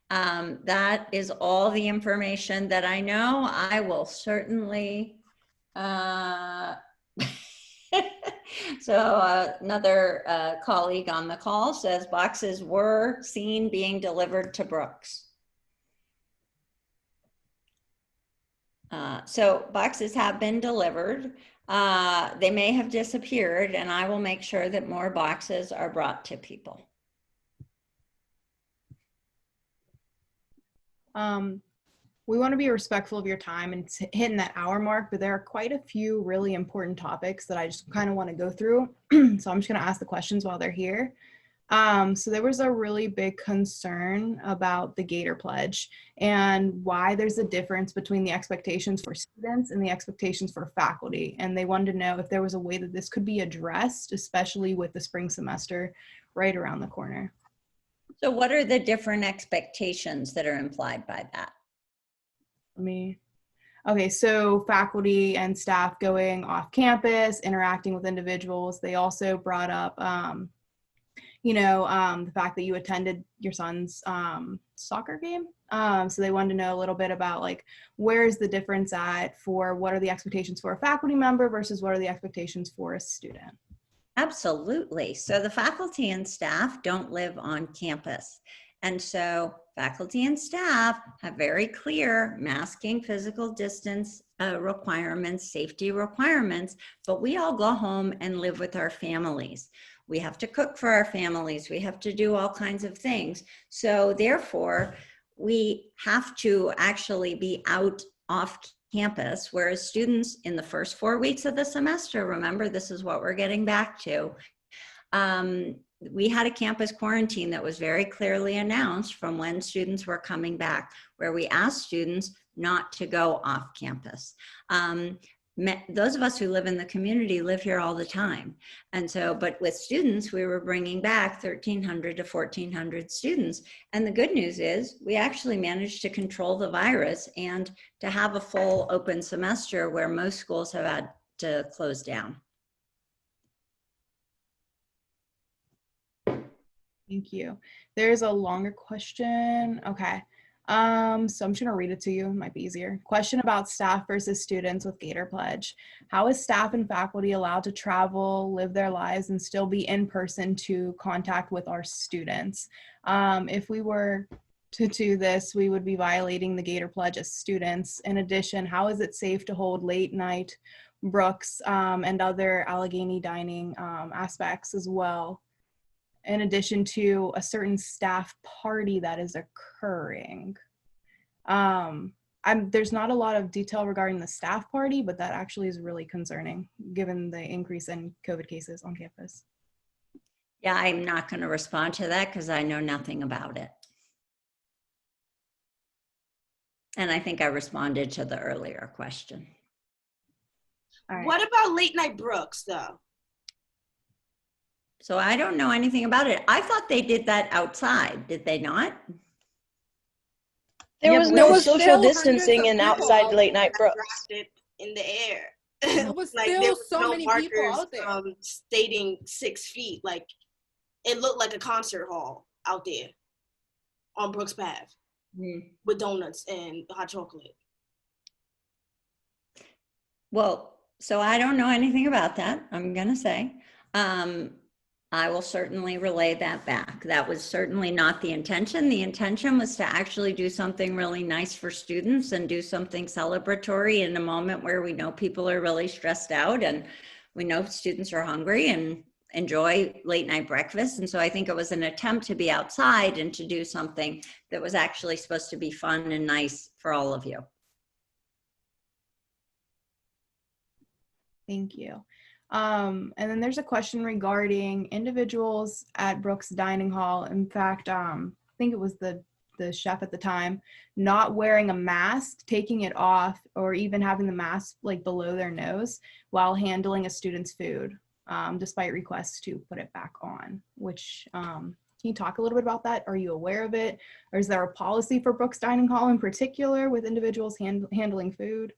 That is all the information that I know. I will certainly, so another colleague on the call says boxes were seen being delivered to Brooks. So boxes have been delivered. They may have disappeared, and I will make sure that more boxes are brought to people. We want to be respectful of your time and hitting that hour mark, but there are quite a few really important topics that I just kind of want to go through. So I'm just going to ask the questions while they're here. So there was a really big concern about the Gator Pledge and why there's a difference between the expectations for students and the expectations for faculty. And they wanted to know if there was a way that this could be addressed, especially with the spring semester right around the corner. So what are the different expectations that are implied by that? Okay, so faculty and staff going off campus, interacting with individuals. They also brought up, the fact that you attended your son's soccer game. So they wanted to know a little bit about like, where's the difference at for what are the expectations for a faculty member versus what are the expectations for a student? Absolutely. So the faculty and staff don't live on campus. And so faculty and staff have very clear masking, physical distance requirements, safety requirements, but we all go home and live with our families. We have to cook for our families. We have to do all kinds of things. So therefore, we have to actually be out off campus, whereas students in the first 4 weeks of the semester, remember, this is what we're getting back to. We had a campus quarantine that was very clearly announced from when students were coming back, where we asked students not to go off campus. those of us who live in the community live here all the time. And so, but with students, we were bringing back 1,300 to 1,400 students. And the good news is we actually managed to control the virus and to have a full open semester where most schools have had to close down. Thank you. There's a longer question. Okay. So I'm just gonna read it to you, it might be easier. Question about staff versus students with Gator Pledge. How is staff and faculty allowed to travel, live their lives, and still be in person to contact with our students? If we were to do this, we would be violating the Gator Pledge as students. In addition, how is it safe to hold late night Brooks and other Allegheny dining aspects as well, in addition to a certain staff party that is occurring? There's not a lot of detail regarding the staff party, but that actually is really concerning given the increase in COVID cases on campus. Yeah, I'm not going to respond to that because I know nothing about it. And I think I responded to the earlier question. Right. What about late night Brooks though? So I don't know anything about it. I thought they did that outside. Did they not? There was no social distancing in outside late night Brooks. In the air. There was Like, still there was so no many people markers, out there. Stating 6 feet. Like it looked like a concert hall out there on Brooks Path with donuts and hot chocolate. Well, so I don't know anything about that, I'm going to say. I will certainly relay that back. That was certainly not the intention. The intention was to actually do something really nice for students and do something celebratory in a moment where we know people are really stressed out and we know students are hungry and enjoy late night breakfast. And so I think it was an attempt to be outside and to do something that was actually supposed to be fun and nice for all of you. Thank you. And then there's a question regarding individuals at Brooks Dining Hall. In fact, I think it was the chef at the time, not wearing a mask, taking it off, or even having the mask like below their nose while handling a student's food, despite requests to put it back on, which, can you talk a little bit about that? Are you aware of it? Or is there a policy for Brooks Dining Hall in particular with individuals handling food?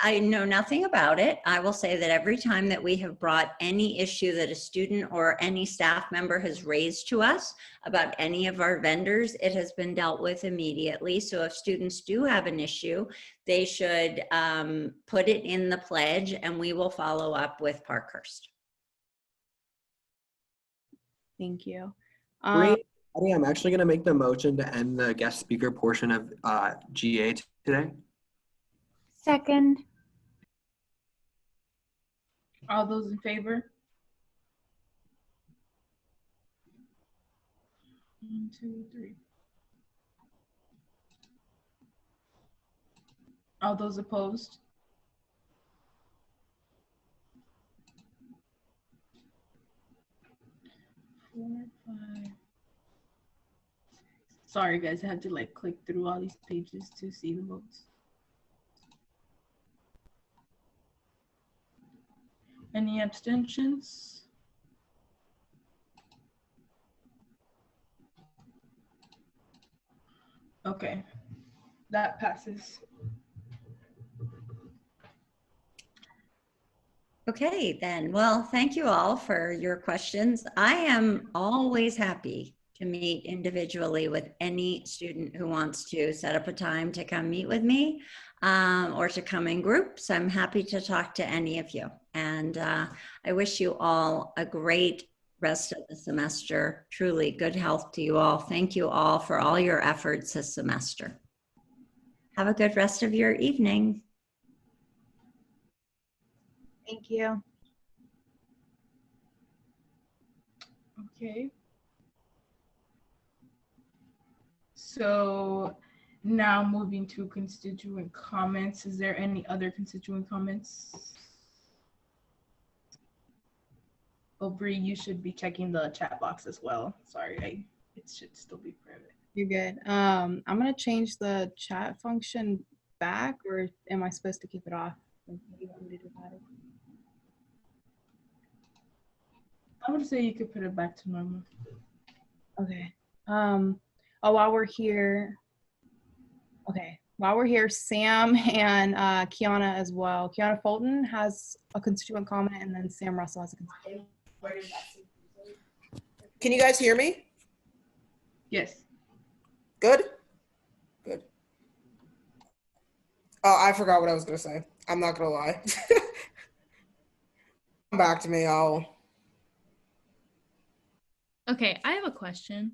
I know nothing about it. I will say that every time that we have brought any issue that a student or any staff member has raised to us about any of our vendors, it has been dealt with immediately. So if students do have an issue, they should put it in the pledge and we will follow up with Parkhurst. Thank you. I'm actually going to make the motion to end the guest speaker portion of GA today. Second. All those in favor? 1, 2, 3. All those opposed? Four, 5. Sorry guys, I had to like click through all these pages to see the votes. Any abstentions? Okay, that passes. Okay, then. Well, thank you all for your questions. I am always happy to meet individually with any student who wants to set up a time to come meet with me or to come in groups. I'm happy to talk to any of you. And I wish you all a great rest of the semester. Truly good health to you all. Thank you all for all your efforts this semester. Have a good rest of your evening. Thank you. Okay. So now moving to constituent comments. Is there any other constituent comments? Oh, Bree, you should be checking the chat box as well. Sorry, it should still be private. You're good. I'm gonna change the chat function back, or am I supposed to keep it off? What do you want me to do about it? I would say you could put it back to normal. Okay. While we're here, Sam and Kiana as well. Kiana Fulton has a constituent comment, and then Sam Russell has a constituent. Can you guys hear me? Yes. Good? Good. Oh, I forgot what I was going to say. I'm not going to lie. Come back to me. Okay, I have a question.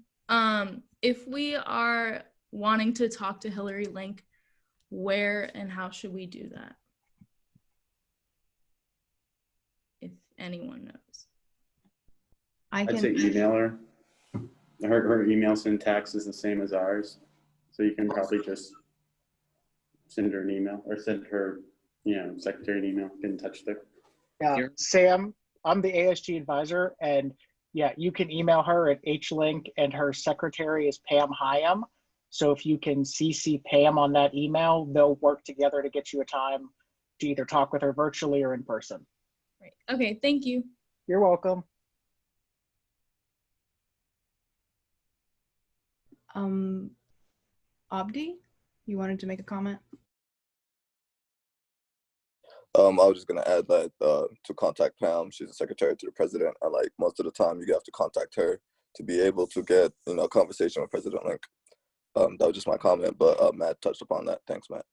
If we are wanting to talk to Hilary Link, where and how should we do that? If anyone knows. I'd say email her. Her email syntax is the same as ours. So you can probably just send her an email or send her, secretary an email, get in touch with her. Yeah, Sam, I'm the ASG advisor, and yeah, you can email her at HLink, and her secretary is Pam Hyam. So if you can CC Pam on that email, they'll work together to get you a time to either talk with her virtually or in person. Right. Okay, thank you. You're welcome. Abdi, you wanted to make a comment? I was just gonna add that to contact Pam. She's the secretary to the president, and like most of the time, you have to contact her to be able to get a conversation with President Link. That was just my comment, but Matt touched upon that. Thanks, Matt.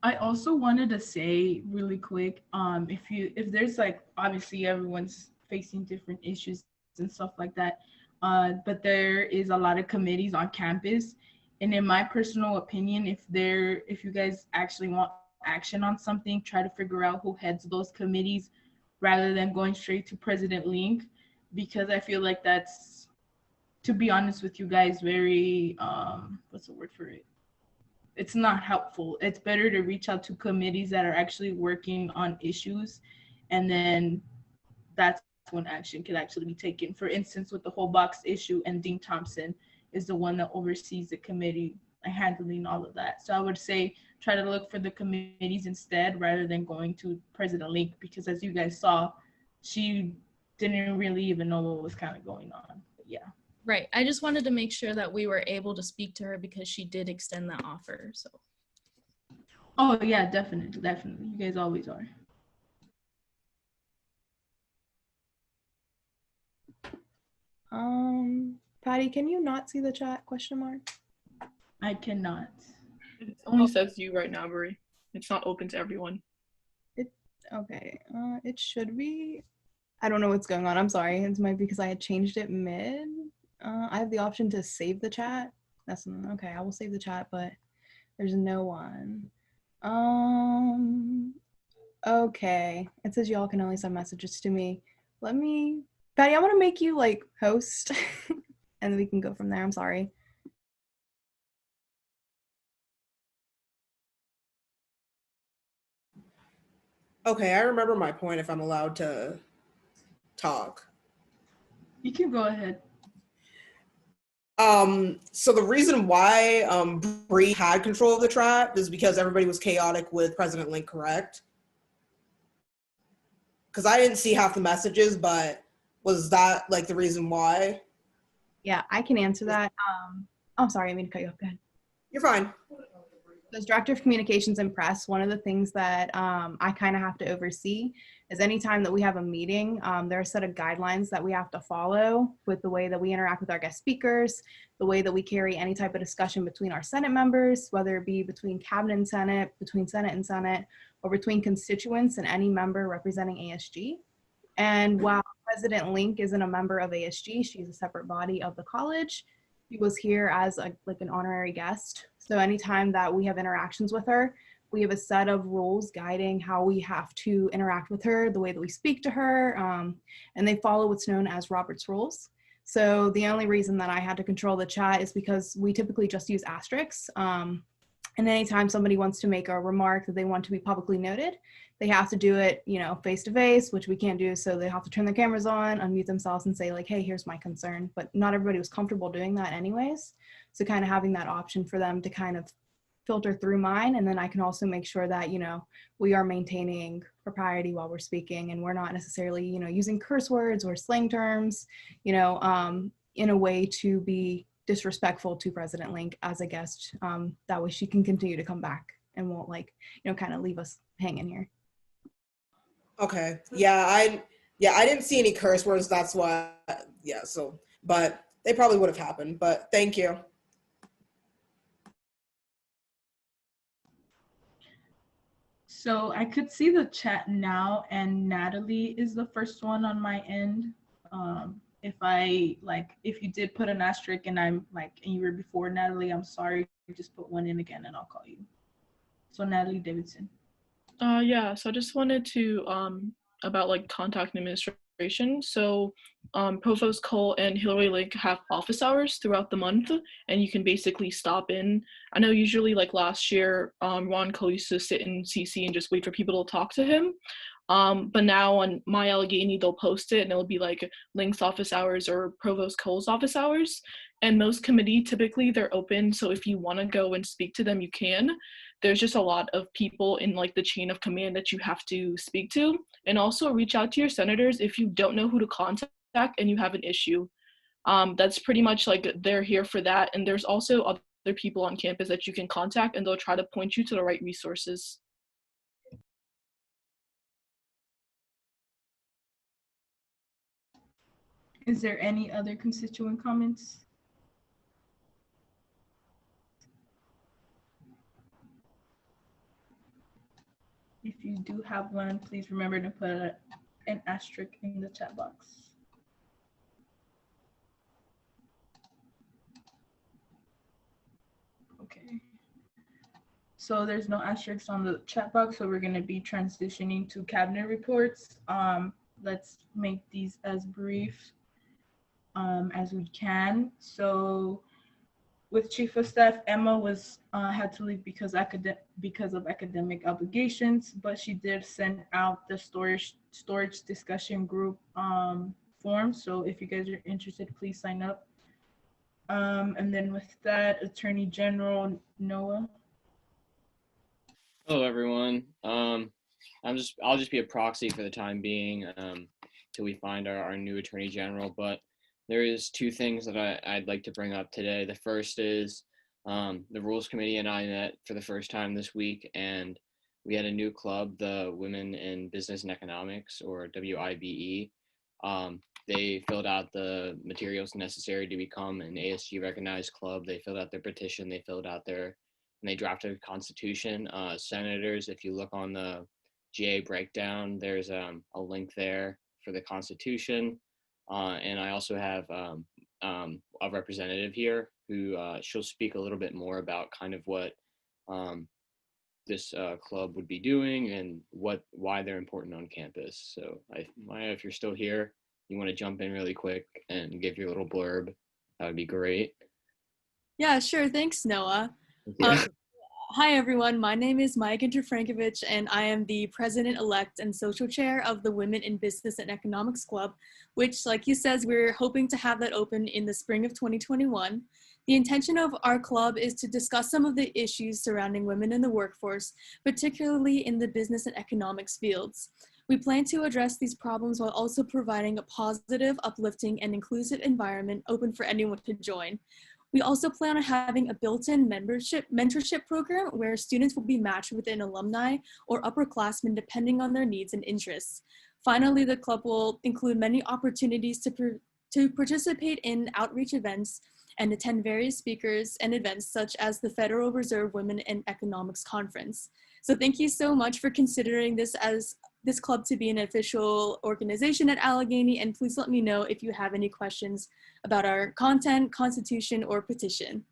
I also wanted to say really quick, if there's obviously everyone's facing different issues and stuff like that, but there is a lot of committees on campus. And in my personal opinion, if you guys actually want action on something, try to figure out who heads those committees rather than going straight to President Link, because I feel like that's, to be honest with you guys, very, what's the word for it? It's not helpful. It's better to reach out to committees that are actually working on issues, and then that's when action can actually be taken. For instance, with the whole box issue, and Dean Thompson is the one that oversees the committee handling all of that. So I would say try to look for the committees instead rather than going to President Link, because as you guys saw, she didn't really even know what was kind of going on. But yeah. Right. I just wanted to make sure that we were able to speak to her because she did extend that offer. So. Oh yeah, definitely. You guys always are. Patty, can you not see the chat ? I cannot. It only says you right now, Brie. It's not open to everyone. Okay. It should be. I don't know what's going on. I'm sorry. It might be because I had changed it mid. I have the option to save the chat. That's okay. I will save the chat, but there's no one. Okay. It says y'all can only send messages to me. Patty, I want to make you host and we can go from there. I'm sorry. Okay, I remember my point if I'm allowed to talk. You can go ahead. So the reason why Bree had control of the trap is because everybody was chaotic with President Link, correct? Because I didn't see half the messages, but was that the reason why? Yeah, I can answer that. Oh, sorry, I mean to cut you off. Go ahead. You're fine. As Director of Communications and Press, one of the things that I kind of have to oversee is anytime that we have a meeting, there are a set of guidelines that we have to follow with the way that we interact with our guest speakers, the way that we carry any type of discussion between our Senate members, whether it be between Cabinet and Senate, between Senate and Senate, or between constituents and any member representing ASG. And while President Link isn't a member of ASG, she's a separate body of the college. She was here as an honorary guest. So anytime that we have interactions with her, we have a set of rules guiding how we have to interact with her, the way that we speak to her, and they follow what's known as Robert's Rules. So the only reason that I had to control the chat is because we typically just use asterisks. And anytime somebody wants to make a remark that they want to be publicly noted, they have to do it, face to face, which we can't do. So they have to turn their cameras on, unmute themselves and say hey, here's my concern. But not everybody was comfortable doing that anyways. So kind of having that option for them to kind of filter through mine, and then I can also make sure that, we are maintaining propriety while we're speaking, and we're not necessarily, using curse words or slang terms, in a way to be disrespectful to President Link as a guest. That way she can continue to come back and won't kind of leave us hanging here. Okay. Yeah, I didn't see any curse words. That's why. Yeah. So, but they probably would have happened. But thank you. So I could see the chat now, and Natalie is the first one on my end. If you did put an asterisk and and you were before Natalie, I'm sorry. Just put one in again and I'll call you. So Natalie Davidson. Yeah, so I just wanted to, about contact administration. So Provost Cole and Hilary Link have office hours throughout the month, and you can basically stop in. I know usually last year, Ron Cole used to sit in CC and just wait for people to talk to him. But now on My Allegheny, they'll post it and it'll be Link's office hours or Provost Cole's office hours. And most committee, typically they're open. So if you want to go and speak to them, you can. There's just a lot of people in the chain of command that you have to speak to. And also reach out to your senators if you don't know who to contact and you have an issue. That's pretty much they're here for that. And there's also other people on campus that you can contact, and they'll try to point you to the right resources. Is there any other constituent comments? If you do have one, please remember to put an asterisk in the chat box. Okay. So there's no asterisks on the chat box, so we're going to be transitioning to cabinet reports. Let's make these as brief as we can. So with Chief of Staff, Emma had to leave because of academic obligations, but she did send out the storage discussion group form. So if you guys are interested, please sign up. And then with that, Attorney General Noah. Hello, everyone. I'll just be a proxy for the time being till we find our new Attorney General. But there is two things that I'd like to bring up today. The first is the Rules Committee and I met for the first time this week, and we had a new club, the Women in Business and Economics, or WIBE. They filled out the materials necessary to become an ASG recognized club. They filled out their petition, they drafted a constitution. Senators, if you look on the GA breakdown, there's a link there for the constitution. And I also have a representative here who she'll speak a little bit more about kind of what this club would be doing and why they're important on campus. So Maya, if you're still here, you want to jump in really quick and give your little blurb, that would be great. Yeah, sure. Thanks, Noah. Hi, everyone. My name is Maya Ginter-Frankovich, and I am the president-elect and social chair of the Women in Business and Economics Club, which, like you says, we're hoping to have that open in the spring of 2021. The intention of our club is to discuss some of the issues surrounding women in the workforce, particularly in the business and economics fields. We plan to address these problems while also providing a positive, uplifting, and inclusive environment open for anyone to join. We also plan on having a built-in mentorship program where students will be matched with an alumni or upperclassmen depending on their needs and interests. Finally, the club will include many opportunities to participate in outreach events and attend various speakers and events such as the Federal Reserve Women in Economics Conference. So thank you so much for considering this club to be an official organization at Allegheny, and please let me know if you have any questions about our content, constitution, or petition.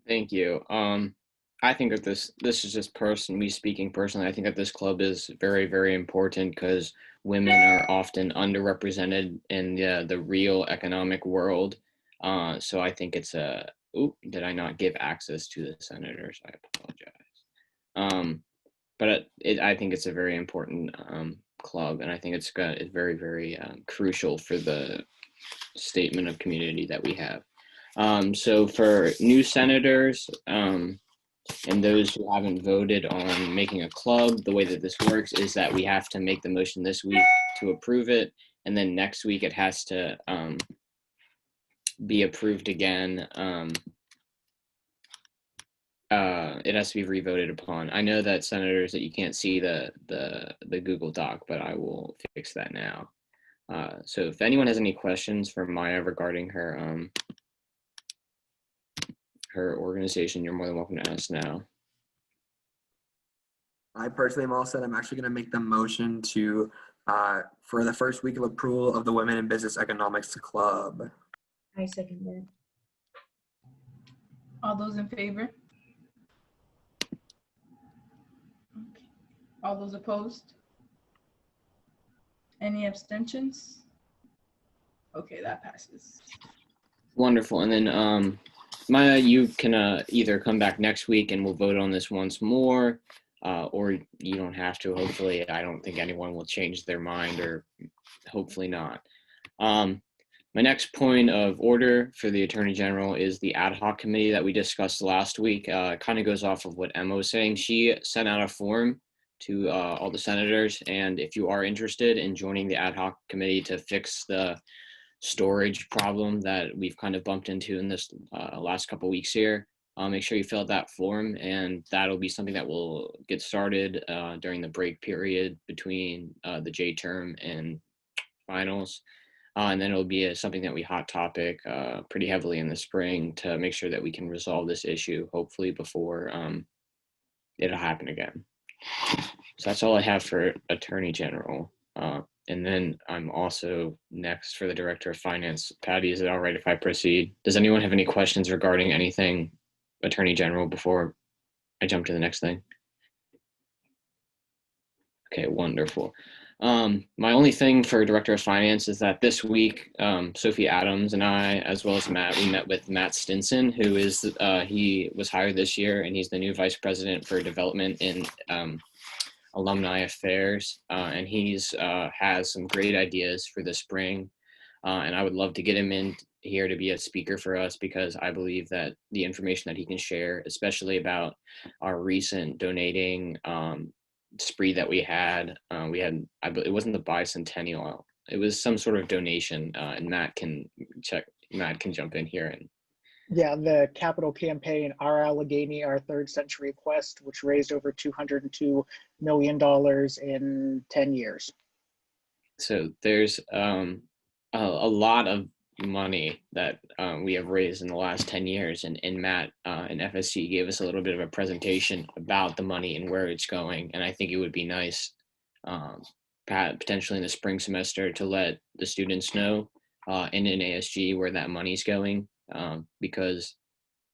Thank you. I think that this is just me speaking personally. I think that this club is very, very important because women are often underrepresented in the real economic world. So I think it's did I not give access to the senators? I apologize. But I think it's a very important club, and I think it's very, very crucial for the statement of community that we have. So for new senators, and those who haven't voted on making a club, the way that this works is that we have to make the motion this week to approve it, and then next week it has to be approved again. It has to be revoted upon. I know that senators that you can't see the Google Doc, but I will fix that now. So if anyone has any questions for Maya regarding her her organization, you're more than welcome to ask now. I personally am all set. I'm actually going to make the motion to for the first week of approval of the Women in Business Economics Club. I second that. All those in favor? Okay. All those opposed? Any abstentions? Okay, that passes. Wonderful. And then Maya, you can either come back next week and we'll vote on this once more, or you don't have to. Hopefully, I don't think anyone will change their mind, or hopefully not. My next point of order for the Attorney General is the ad hoc committee that we discussed last week. It kind of goes off of what Emma was saying. She sent out a form to all the senators, and if you are interested in joining the ad hoc committee to fix the storage problem that we've kind of bumped into in this last couple weeks here, make sure you fill out that form, and that'll be something that will get started during the break period between the J term and finals. And then it'll be something that we hot topic pretty heavily in the spring to make sure that we can resolve this issue, hopefully before it'll happen again. So that's all I have for Attorney General. And then I'm also next for the Director of Finance. Patty, is it all right if I proceed? Does anyone have any questions regarding anything Attorney General before I jump to the next thing? Okay, wonderful. My only thing for Director of Finance is that this week, Sophie Adams and I, as well as Matt, we met with Matt Stinson, who is, he was hired this year, and he's the new Vice President for Development in Alumni Affairs, and he's has some great ideas for the spring, and I would love to get him in here to be a speaker for us, because I believe that the information that he can share, especially about our recent donating spree that we had, it wasn't the bicentennial, it was some sort of donation, and Matt can jump in here. And yeah, the capital campaign, Our Allegheny, Our Third Century Quest, which raised over $202 million in 10 years. So there's a lot of money that we have raised in the last 10 years, and Matt and FSC gave us a little bit of a presentation about the money and where it's going, and I think it would be nice potentially in the spring semester to let the students know in ASG where that money's going, because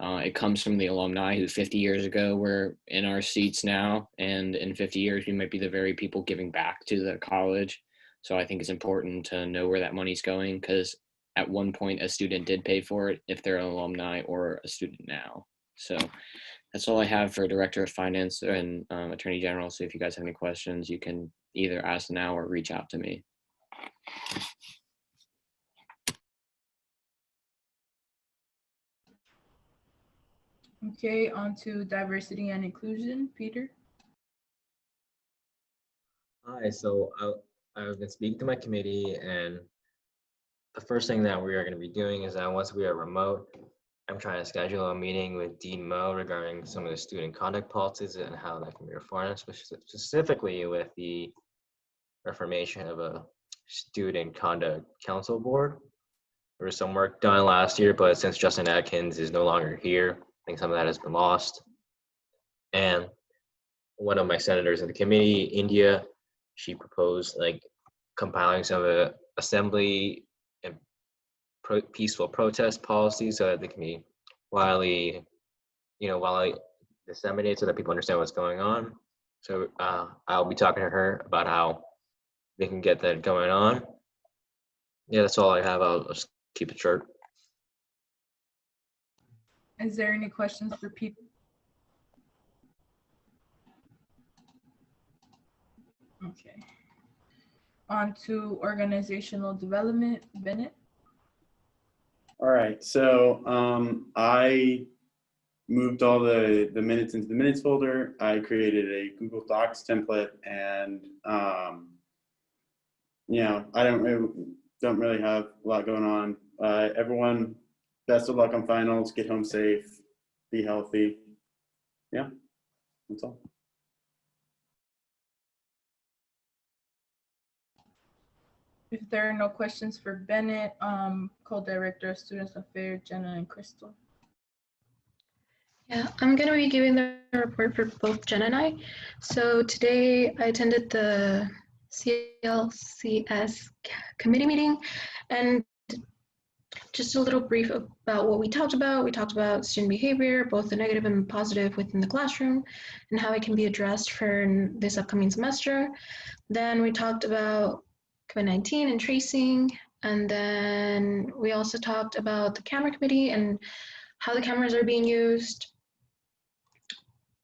it comes from the alumni who 50 years ago were in our seats now, and in 50 years we might be the very people giving back to the college. So I think it's important to know where that money's going, because at one point a student did pay for it if they're an alumni or a student now. So that's all I have for Director of Finance and Attorney General. So if you guys have any questions, you can either ask now or reach out to me. Okay, on to diversity and inclusion. Peter? Hi, so I've been speaking to my committee, and the first thing that we are going to be doing is that once we are remote, I'm trying to schedule a meeting with Dean Moe regarding some of the student conduct policies and how that can be reformed, specifically with the reformation of a student conduct council board. There was some work done last year, but since Justin Atkins is no longer here, I think some of that has been lost. And one of my senators in the committee, India, she proposed like compiling some of the assembly and peaceful protest policies so that they can be widely disseminated so that people understand what's going on. So I'll be talking to her about how they can get that going on. Yeah, that's all I have. I'll just keep it short. Is there any questions for Peter? Okay. On to organizational development. Bennett? All right, so I moved all the minutes into the minutes folder. I created a Google Docs template, and I don't really have a lot going on. Everyone, best of luck on finals. Get home safe. Be healthy. Yeah, that's all. If there are no questions for Bennett, co-director of Students Affairs, Jenna and Crystal. Yeah, I'm going to be giving the report for both Jen and I. So today I attended the CLCS committee meeting, and just a little brief about what we talked about. We talked about student behavior, both the negative and positive within the classroom, and how it can be addressed for this upcoming semester. Then we talked about COVID-19 and tracing, and then we also talked about the camera committee and how the cameras are being used.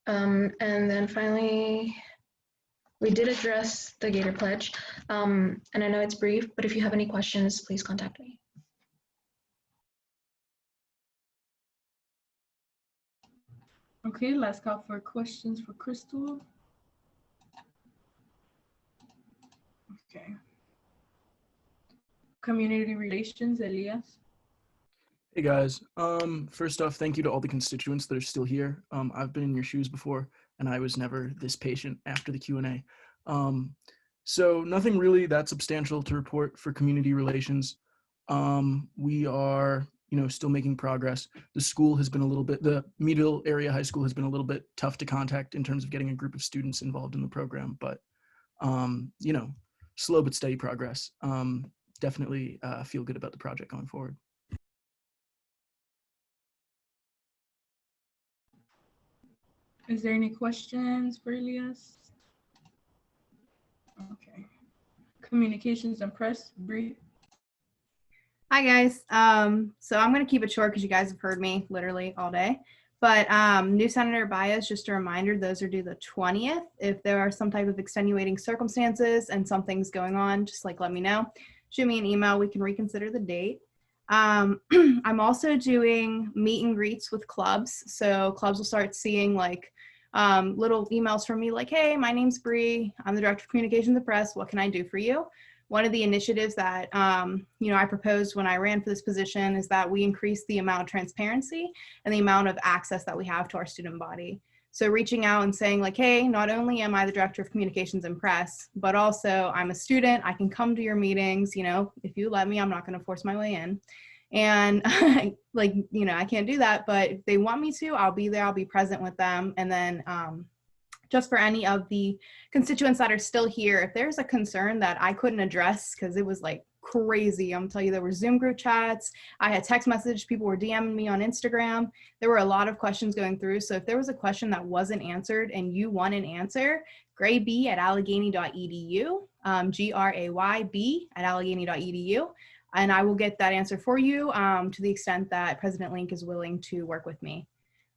And then finally, we did address the Gator Pledge. And I know it's brief, but if you have any questions, please contact me. Okay, last call for questions for Crystal. Okay. Community relations, Elias. Hey guys, first off, thank you to all the constituents that are still here. I've been in your shoes before, and I was never this patient after the Q&A. So nothing really that substantial to report for community relations. We are, still making progress. The school has been the Meadville Area High School has been a little bit tough to contact in terms of getting a group of students involved in the program, but, slow but steady progress. Definitely feel good about the project going forward. Is there any questions for Elias? Okay. Communications and press, Bree. Hi guys. So I'm going to keep it short because you guys have heard me literally all day. But new Senator bias, just a reminder, those are due the 20th. If there are some type of extenuating circumstances and something's going on, just let me know. Shoot me an email. We can reconsider the date. I'm also doing meet and greets with clubs. So clubs will start seeing little emails from me hey, my name's Bree. I'm the Director of Communications and Press. What can I do for you? One of the initiatives that, I proposed when I ran for this position is that we increase the amount of transparency and the amount of access that we have to our student body. So reaching out and saying hey, not only am I the Director of Communications and Press, but also I'm a student. I can come to your meetings, if you let me. I'm not going to force my way in. And I can't do that, but if they want me to, I'll be there. I'll be present with them. And then just for any of the constituents that are still here, if there's a concern that I couldn't address because it was crazy, I'm telling you, there were Zoom group chats. I had text message. People were DMing me on Instagram. There were a lot of questions going through. So if there was a question that wasn't answered and you want an answer, grayb@allegheny.edu, grayb@allegheny.edu. And I will get that answer for you to the extent that President Link is willing to work with me.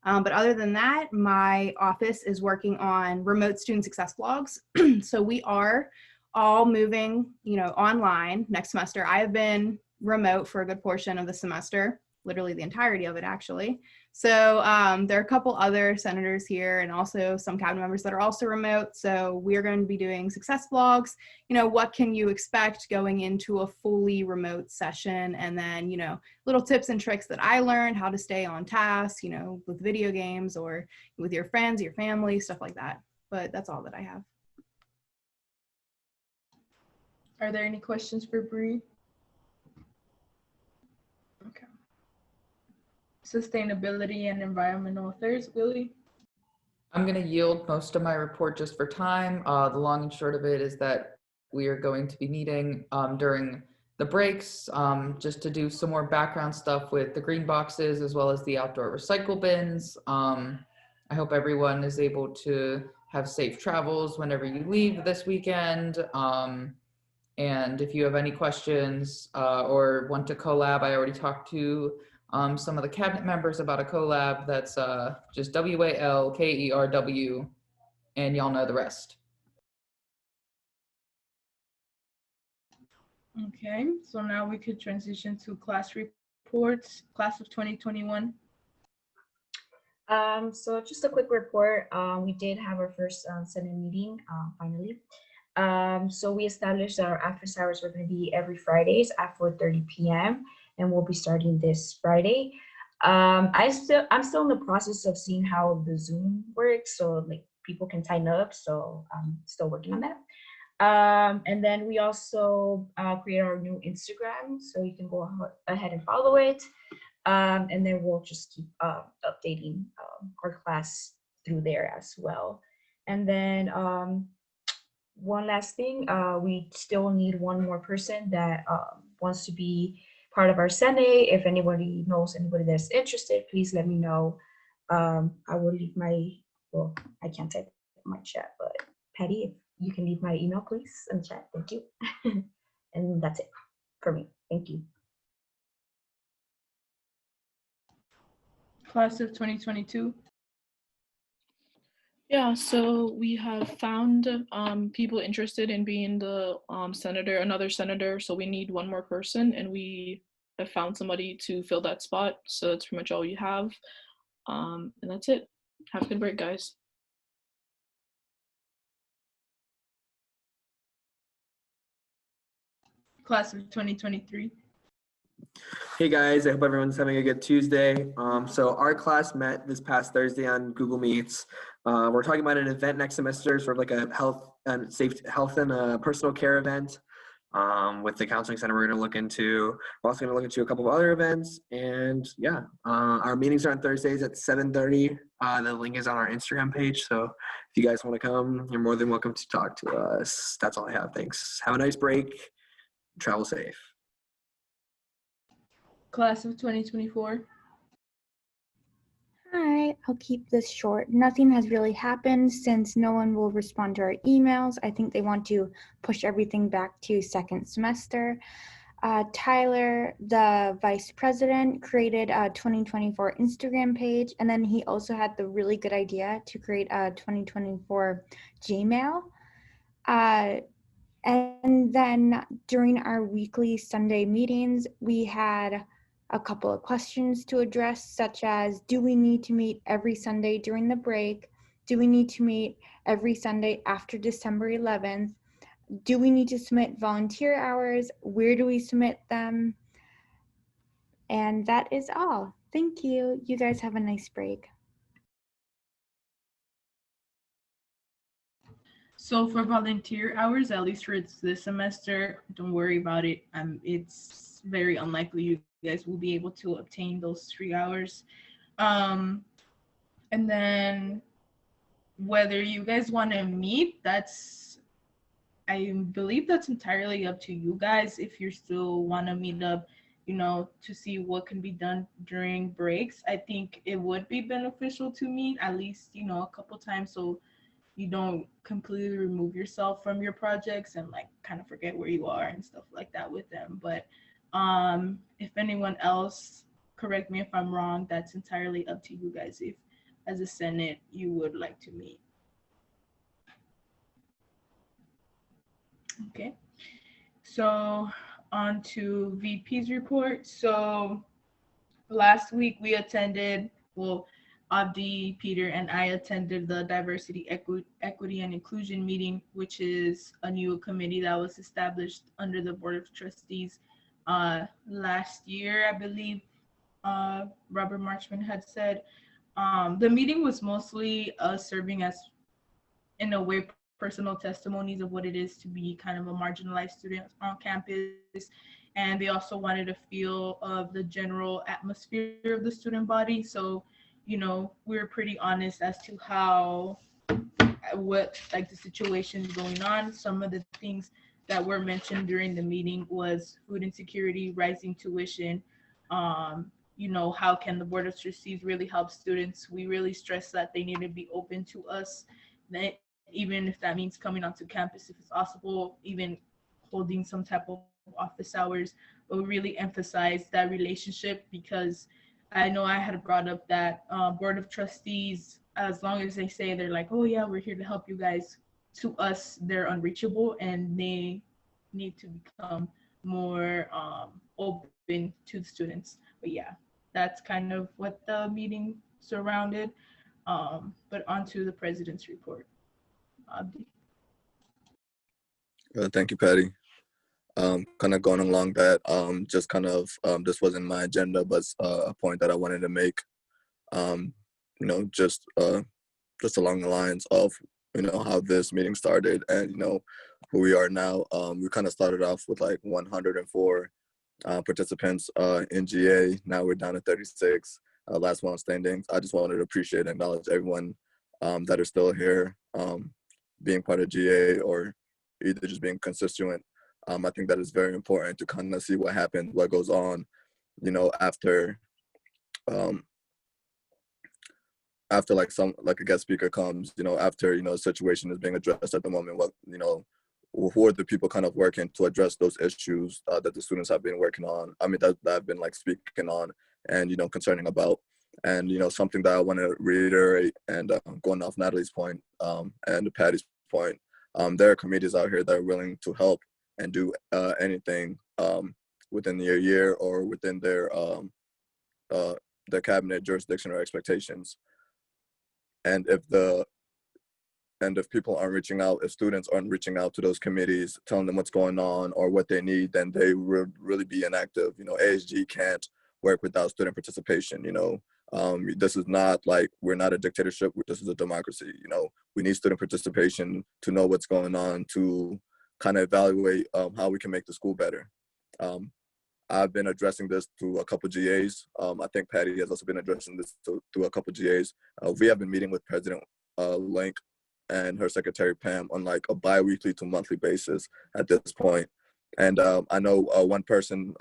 But other than that, my office is working on remote student success blogs. So we are all moving, online next semester. I have been remote for a good portion of the semester, literally the entirety of it, actually. So there are a couple other senators here and also some cabinet members that are also remote. So we're going to be doing success blogs. What can you expect going into a fully remote session? And then, little tips and tricks that I learned, how to stay on task, with video games or with your friends, your family, stuff like that. But that's all that I have. Are there any questions for Bree? Okay. Sustainability and environmental affairs, Willie? I'm going to yield most of my report just for time. The long and short of it is that we are going to be meeting during the breaks just to do some more background stuff with the green boxes as well as the outdoor recycle bins. I hope everyone is able to have safe travels whenever you leave this weekend. And if you have any questions or want to collab, I already talked to some of the cabinet members about a collab. That's just WALKERW, and y'all know the rest. Okay, so now we could transition to class reports, class of 2021. So just a quick report. We did have our first Senate meeting finally. So we established that our office hours were going to be every Fridays at 4:30 p.m. and we'll be starting this Friday. I'm still in the process of seeing how the Zoom works, so like people can sign up. So I'm still working on that. And then we also created our new Instagram, so you can go ahead and follow it. And then we'll just keep updating our class through there as well. And then one last thing, we still need one more person that wants to be part of our Senate. If anybody knows anybody that's interested, please let me know. I will leave well, I can't type my chat, but Patty, if you can leave my email, please, in the chat. Thank you. And that's it for me. Thank you. Class of 2022. Yeah, so we have found people interested in being the another senator. So we need one more person, and we have found somebody to fill that spot. So that's pretty much all we have. And that's it. Have a good break, guys. Class of 2023. Hey guys, I hope everyone's having a good Tuesday. So our class met this past Thursday on Google Meets. We're talking about an event next semester, sort of like a health and personal care event with the counseling center we're going to look into. We're also going to look into a couple of other events. And yeah, our meetings are on Thursdays at 7:30. The link is on our Instagram page. So if you guys want to come, you're more than welcome to talk to us. That's all I have. Thanks. Have a nice break. Travel safe. Class of 2024. Hi, I'll keep this short. Nothing has really happened since no one will respond to our emails. I think they want to push everything back to second semester. Tyler, the vice president, created a 2024 Instagram page, and then he also had the really good idea to create a 2024 Gmail. And then during our weekly Sunday meetings, we had a couple of questions to address, such as, do we need to meet every Sunday during the break? Do we need to meet every Sunday after December 11th? Do we need to submit volunteer hours? Where do we submit them? And that is all. Thank you. You guys have a nice break. So for volunteer hours, at least for this semester, don't worry about it. It's very unlikely you guys will be able to obtain those 3 hours. And then whether you guys want to meet, I believe that's entirely up to you guys. If you still want to meet up, to see what can be done during breaks, I think it would be beneficial to meet at least, a couple times, so you don't completely remove yourself from your projects and kind of forget where you are and stuff like that with them. But if anyone else, correct me if I'm wrong, that's entirely up to you guys if as a Senate you would like to meet. Okay, so on to VP's report. So last week we attended, Abdi, Peter, and I attended the Diversity, Equity, and Inclusion meeting, which is a new committee that was established under the Board of Trustees last year, I believe. Robert Marchman had said. The meeting was mostly serving as, in a way, personal testimonies of what it is to be kind of a marginalized student on campus. And they also wanted a feel of the general atmosphere of the student body. So, we were pretty honest as to what the situation is going on. Some of the things that were mentioned during the meeting was food insecurity, rising tuition, how can the Board of Trustees really help students? We really stress that they need to be open to us, that even if that means coming onto campus if it's possible, even holding some type of office hours, but we really emphasize that relationship, because I know I had brought up that Board of Trustees, as long as they say they're like, oh yeah, we're here to help you guys, to us, they're unreachable, and they need to become more open to the students. But yeah, that's kind of what the meeting surrounded. But on to the president's report. Abdi. Thank you, Patty. Kind of going along that, just kind of, this wasn't my agenda, but a point that I wanted to make, you know, just along the lines of, you know, how this meeting started and, you know, who we are now. We kind of started off with like 104 participants in GA. Now we're down to 36, last one standing. I just wanted to appreciate and acknowledge everyone that are still here, being part of GA or either just being constituent. I think that is very important to kind of see what happens, what goes on, you know, after like a guest speaker comes, you know, after, you know, a situation is being addressed at the moment, what, you know, who are the people kind of working to address those issues that the students have been working on, I mean, that I've been like speaking on and, you know, concerning about. And, you know, something that I want to reiterate and going off Natalie's point and Patty's point, there are committees out here that are willing to help and do anything within their year or within their cabinet jurisdiction or expectations. And if people aren't reaching out, if students aren't reaching out to those committees, telling them what's going on or what they need, then they would really be inactive. You know, ASG can't work without student participation. You know, this is not like, we're not a dictatorship. This is a democracy. You know, we need student participation to know what's going on, to kind of evaluate how we can make the school better. I've been addressing this through a couple GAs. I think Patty has also been addressing this through a couple GAs. We have been meeting with President Link and her secretary Pam on like a bi-weekly to monthly basis at this point. And I know one person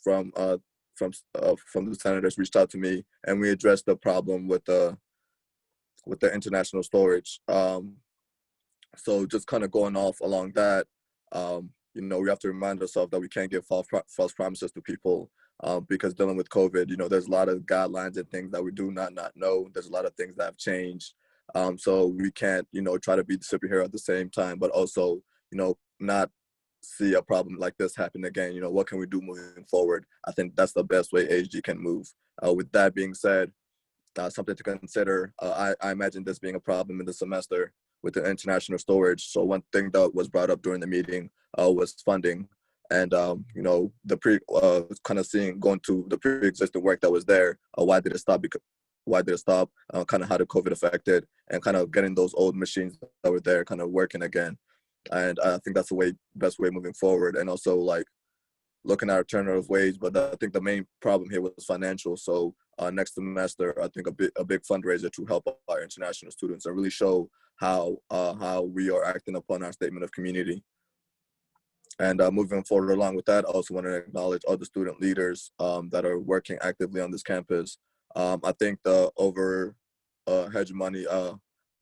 from the senators reached out to me, and we addressed the problem with the international storage. So just kind of going off along that, you know, we have to remind ourselves that we can't give false promises to people because dealing with COVID, you know, there's a lot of guidelines and things that we do not know. There's a lot of things that have changed. So we can't, you know, try to be the superhero at the same time, but also, you know, not see a problem like this happen again. You know, what can we do moving forward? I think that's the best way ASG can move. With that being said, something to consider, I imagine this being a problem in the semester with the international storage. So one thing that was brought up during the meeting was funding. And, you know, kind of going to the pre-existing work that was there. Why did it stop? Kind of how the COVID affected, and kind of getting those old machines that were there kind of working again. And I think that's the best way moving forward. And also like looking at alternative ways, but I think the main problem here was financial. So next semester, I think a big fundraiser to help our international students and really show how we are acting upon our statement of community. And moving forward along with that, I also want to acknowledge all the student leaders that are working actively on this campus. I think the hegemony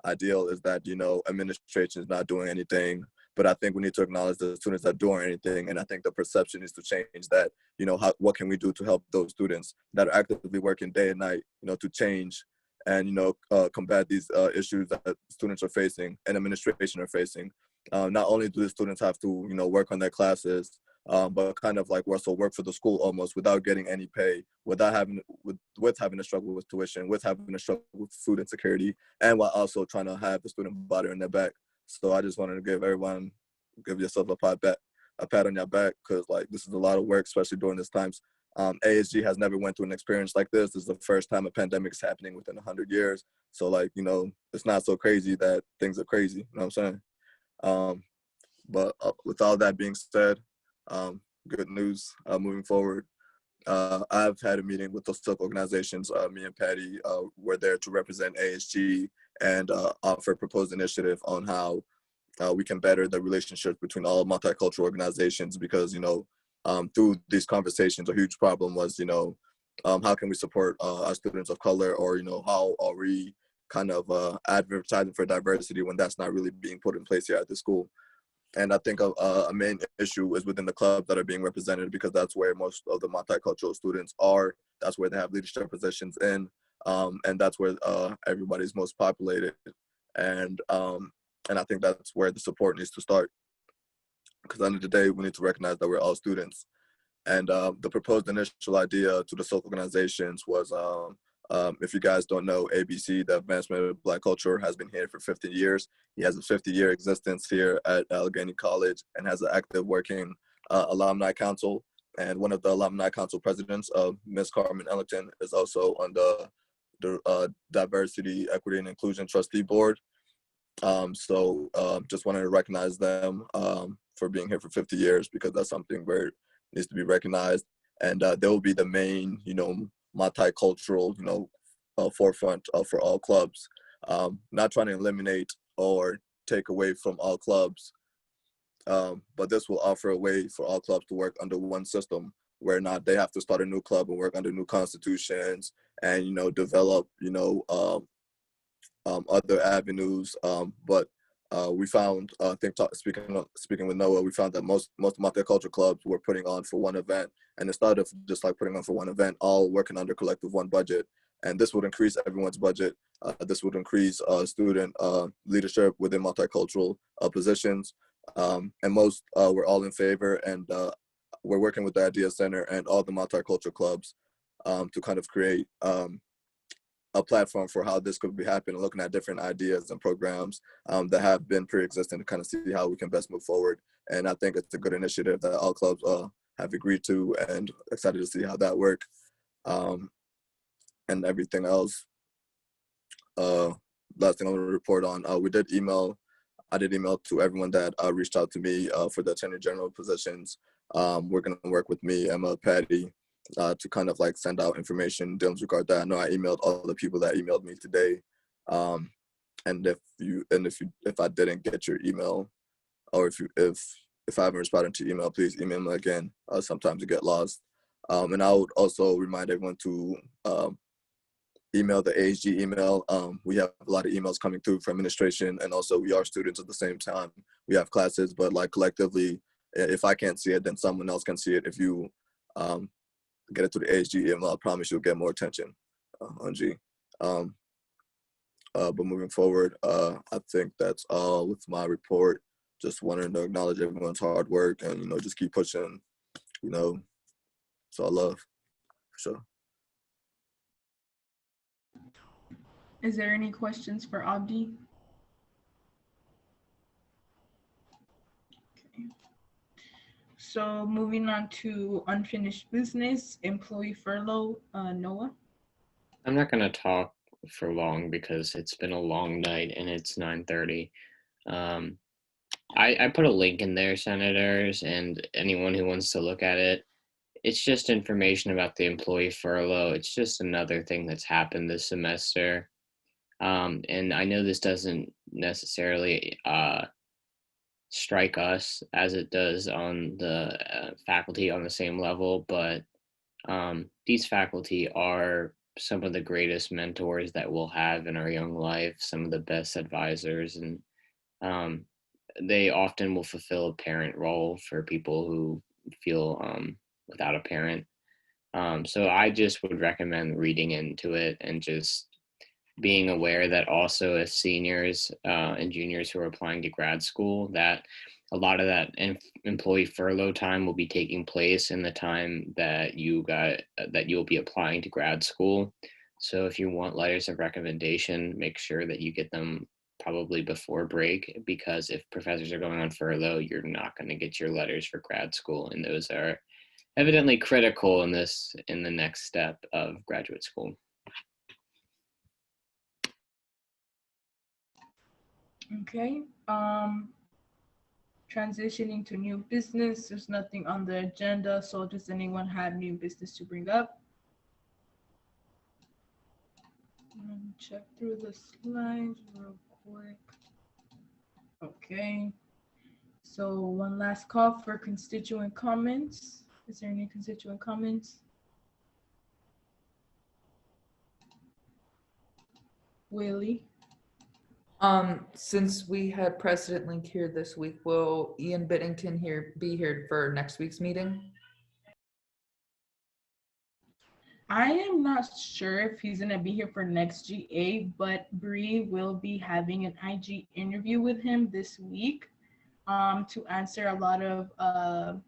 ideal is that, you know, administration is not doing anything, but I think we need to acknowledge the students that are doing anything. And I think the perception is to change that, you know, what can we do to help those students that are actively working day and night, you know, to change and, you know, combat these issues that students are facing and administration are facing. Not only do the students have to, you know, work on their classes, but kind of like also work for the school almost without getting any pay, without having to struggle with tuition, with having to struggle with food insecurity, and while also trying to have the student body on their back. So I just wanted to give yourself a pat on your back, because like this is a lot of work, especially during these times. ASG has never went through an experience like this. This is the first time a pandemic is happening within 100 years. So like, you know, it's not so crazy that things are crazy. You know what I'm saying? But with all that being said, good news moving forward. I've had a meeting with those silk organizations. Me and Patty were there to represent ASG and offer a proposed initiative on how we can better the relationships between all multicultural organizations, because, you know, through these conversations, a huge problem was, you know, how can we support our students of color, or, you know, how are we kind of advertising for diversity when that's not really being put in place here at the school. And I think a main issue is within the clubs that are being represented, because that's where most of the multicultural students are. That's where they have leadership positions in, and that's where everybody's most populated. And I think that's where the support needs to start. Because at the end of the day, we need to recognize that we're all students. And the proposed initial idea to the self-organizations was, if you guys don't know, ABC, the Advancement of Black Culture, has been here for 50 years. He has a 50-year existence here at Allegheny College and has an active working alumni council. And one of the alumni council presidents, Ms. Carmen Ellington, is also on the Diversity, Equity, and Inclusion Trustee Board. So just wanted to recognize them for being here for 50 years, because that's something where needs to be recognized, and they will be the main, multicultural, forefront for all clubs. Not trying to eliminate or take away from all clubs, but this will offer a way for all clubs to work under one system, where not they have to start a new club and work under new constitutions and develop other avenues. But we found, I think, speaking with Noah, we found that most multicultural clubs were putting on for one event, and instead of just like putting on for one event, all working under collective one budget. And this would increase everyone's budget. This would increase student leadership within multicultural positions. And most were all in favor, and we're working with the Idea Center and all the multicultural clubs to kind of create a platform for how this could be happening, looking at different ideas and programs that have been pre-existing to kind of see how we can best move forward. And I think it's a good initiative that all clubs have agreed to, and excited to see how that works. And everything else, last thing I want to report on, I did email to everyone that reached out to me for the Attorney General positions. We're going to work with me, Emma, Patty, to kind of like send out information dealing with regard that. I know I emailed all the people that emailed me today. And if I didn't get your email, or if I haven't responded to your email, please email me again. Sometimes you get lost. And I would also remind everyone to email the AHG email. We have a lot of emails coming through from administration, and also we are students at the same time. We have classes, but like collectively, if I can't see it, then someone else can see it. If you get it to the AHG email, I promise you'll get more attention on G. But moving forward, I think that's all with my report. Just wanted to acknowledge everyone's hard work and, just keep pushing, it's all love, for sure. Is there any questions for Abdi? Okay. So moving on to unfinished business, employee furlough, Noah. I'm not going to talk for long because it's been a long night and it's 9:30. I put a link in there, senators, and anyone who wants to look at it. It's just information about the employee furlough. It's just another thing that's happened this semester. And I know this doesn't necessarily strike us as it does on the faculty on the same level, but these faculty are some of the greatest mentors that we'll have in our young life, some of the best advisors, and they often will fulfill a parent role for people who feel without a parent. So I just would recommend reading into it and just being aware that also as seniors and juniors who are applying to grad school, that a lot of that employee furlough time will be taking place in the time that you'll be applying to grad school. So if you want letters of recommendation, make sure that you get them probably before break, because if professors are going on furlough, you're not going to get your letters for grad school, and those are evidently critical in the next step of graduate school. Okay. Transitioning to new business. There's nothing on the agenda, so does anyone have new business to bring up? Check through the slides real quick. Okay. So one last call for constituent comments. Is there any constituent comments? Willie? Since we had President Link here this week, will Ian Biddington be here for next week's meeting? I am not sure if he's gonna be here for next GA, but Bree will be having an IG interview with him this week to answer a lot of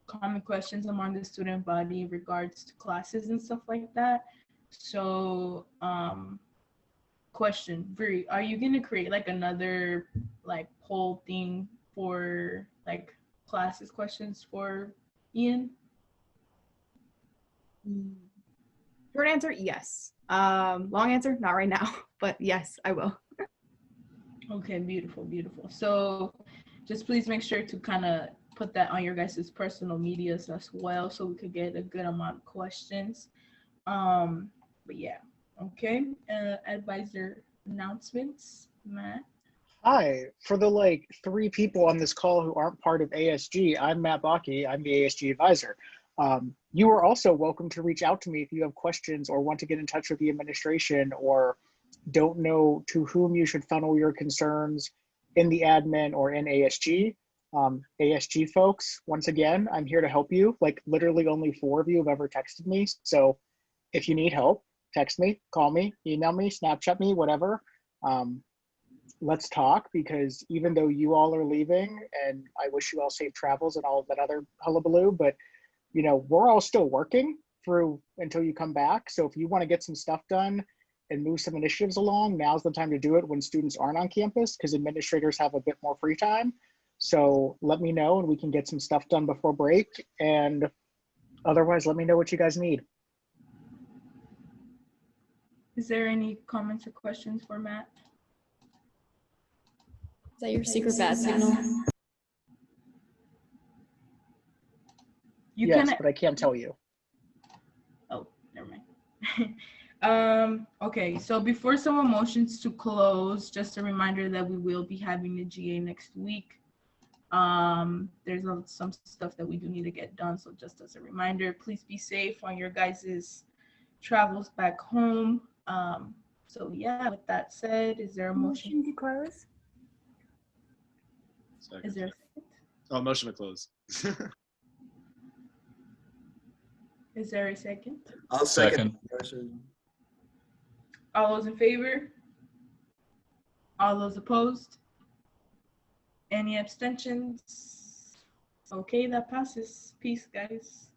common questions among the student body in regards to classes and stuff like that. So question, Bri, are you gonna create like another like poll thing for like classes questions for Ian? Short answer, yes. Long answer, not right now, but yes, I will. Okay, beautiful, beautiful. So just please make sure to kind of put that on your guys' personal medias as well, so we could get a good amount of questions. But yeah, okay. Advisor announcements, Matt. Hi, for the like 3 people on this call who aren't part of ASG, I'm Matt Bakke. I'm the ASG advisor. You are also welcome to reach out to me if you have questions or want to get in touch with the administration or don't know to whom you should funnel your concerns in the admin or in ASG. ASG folks, once again, I'm here to help you. Like literally only 4 of you have ever texted me. So if you need help, text me, call me, email me, Snapchat me, whatever. Let's talk, because even though you all are leaving and I wish you all safe travels and all of that other hullabaloo, but you know, we're all still working through until you come back. So if you want to get some stuff done and move some initiatives along, now's the time to do it when students aren't on campus, because administrators have a bit more free time. So let me know and we can get some stuff done before break. And otherwise, let me know what you guys need. Is there any comments or questions for Matt? Is that your secret bad signal? Yes, but I can't tell you. Oh, never mind. Okay, so before someone motions to close, just a reminder that we will be having the GA next week. There's some stuff that we do need to get done, so just as a reminder, please be safe on your guys' travels back home. So yeah, with that said, is there a motion to close? Second. Is there a second? Oh, motion to close. Is there a second? I'll second the motion. All those in favor? All those opposed? Any abstentions? Okay, that passes. Peace, guys.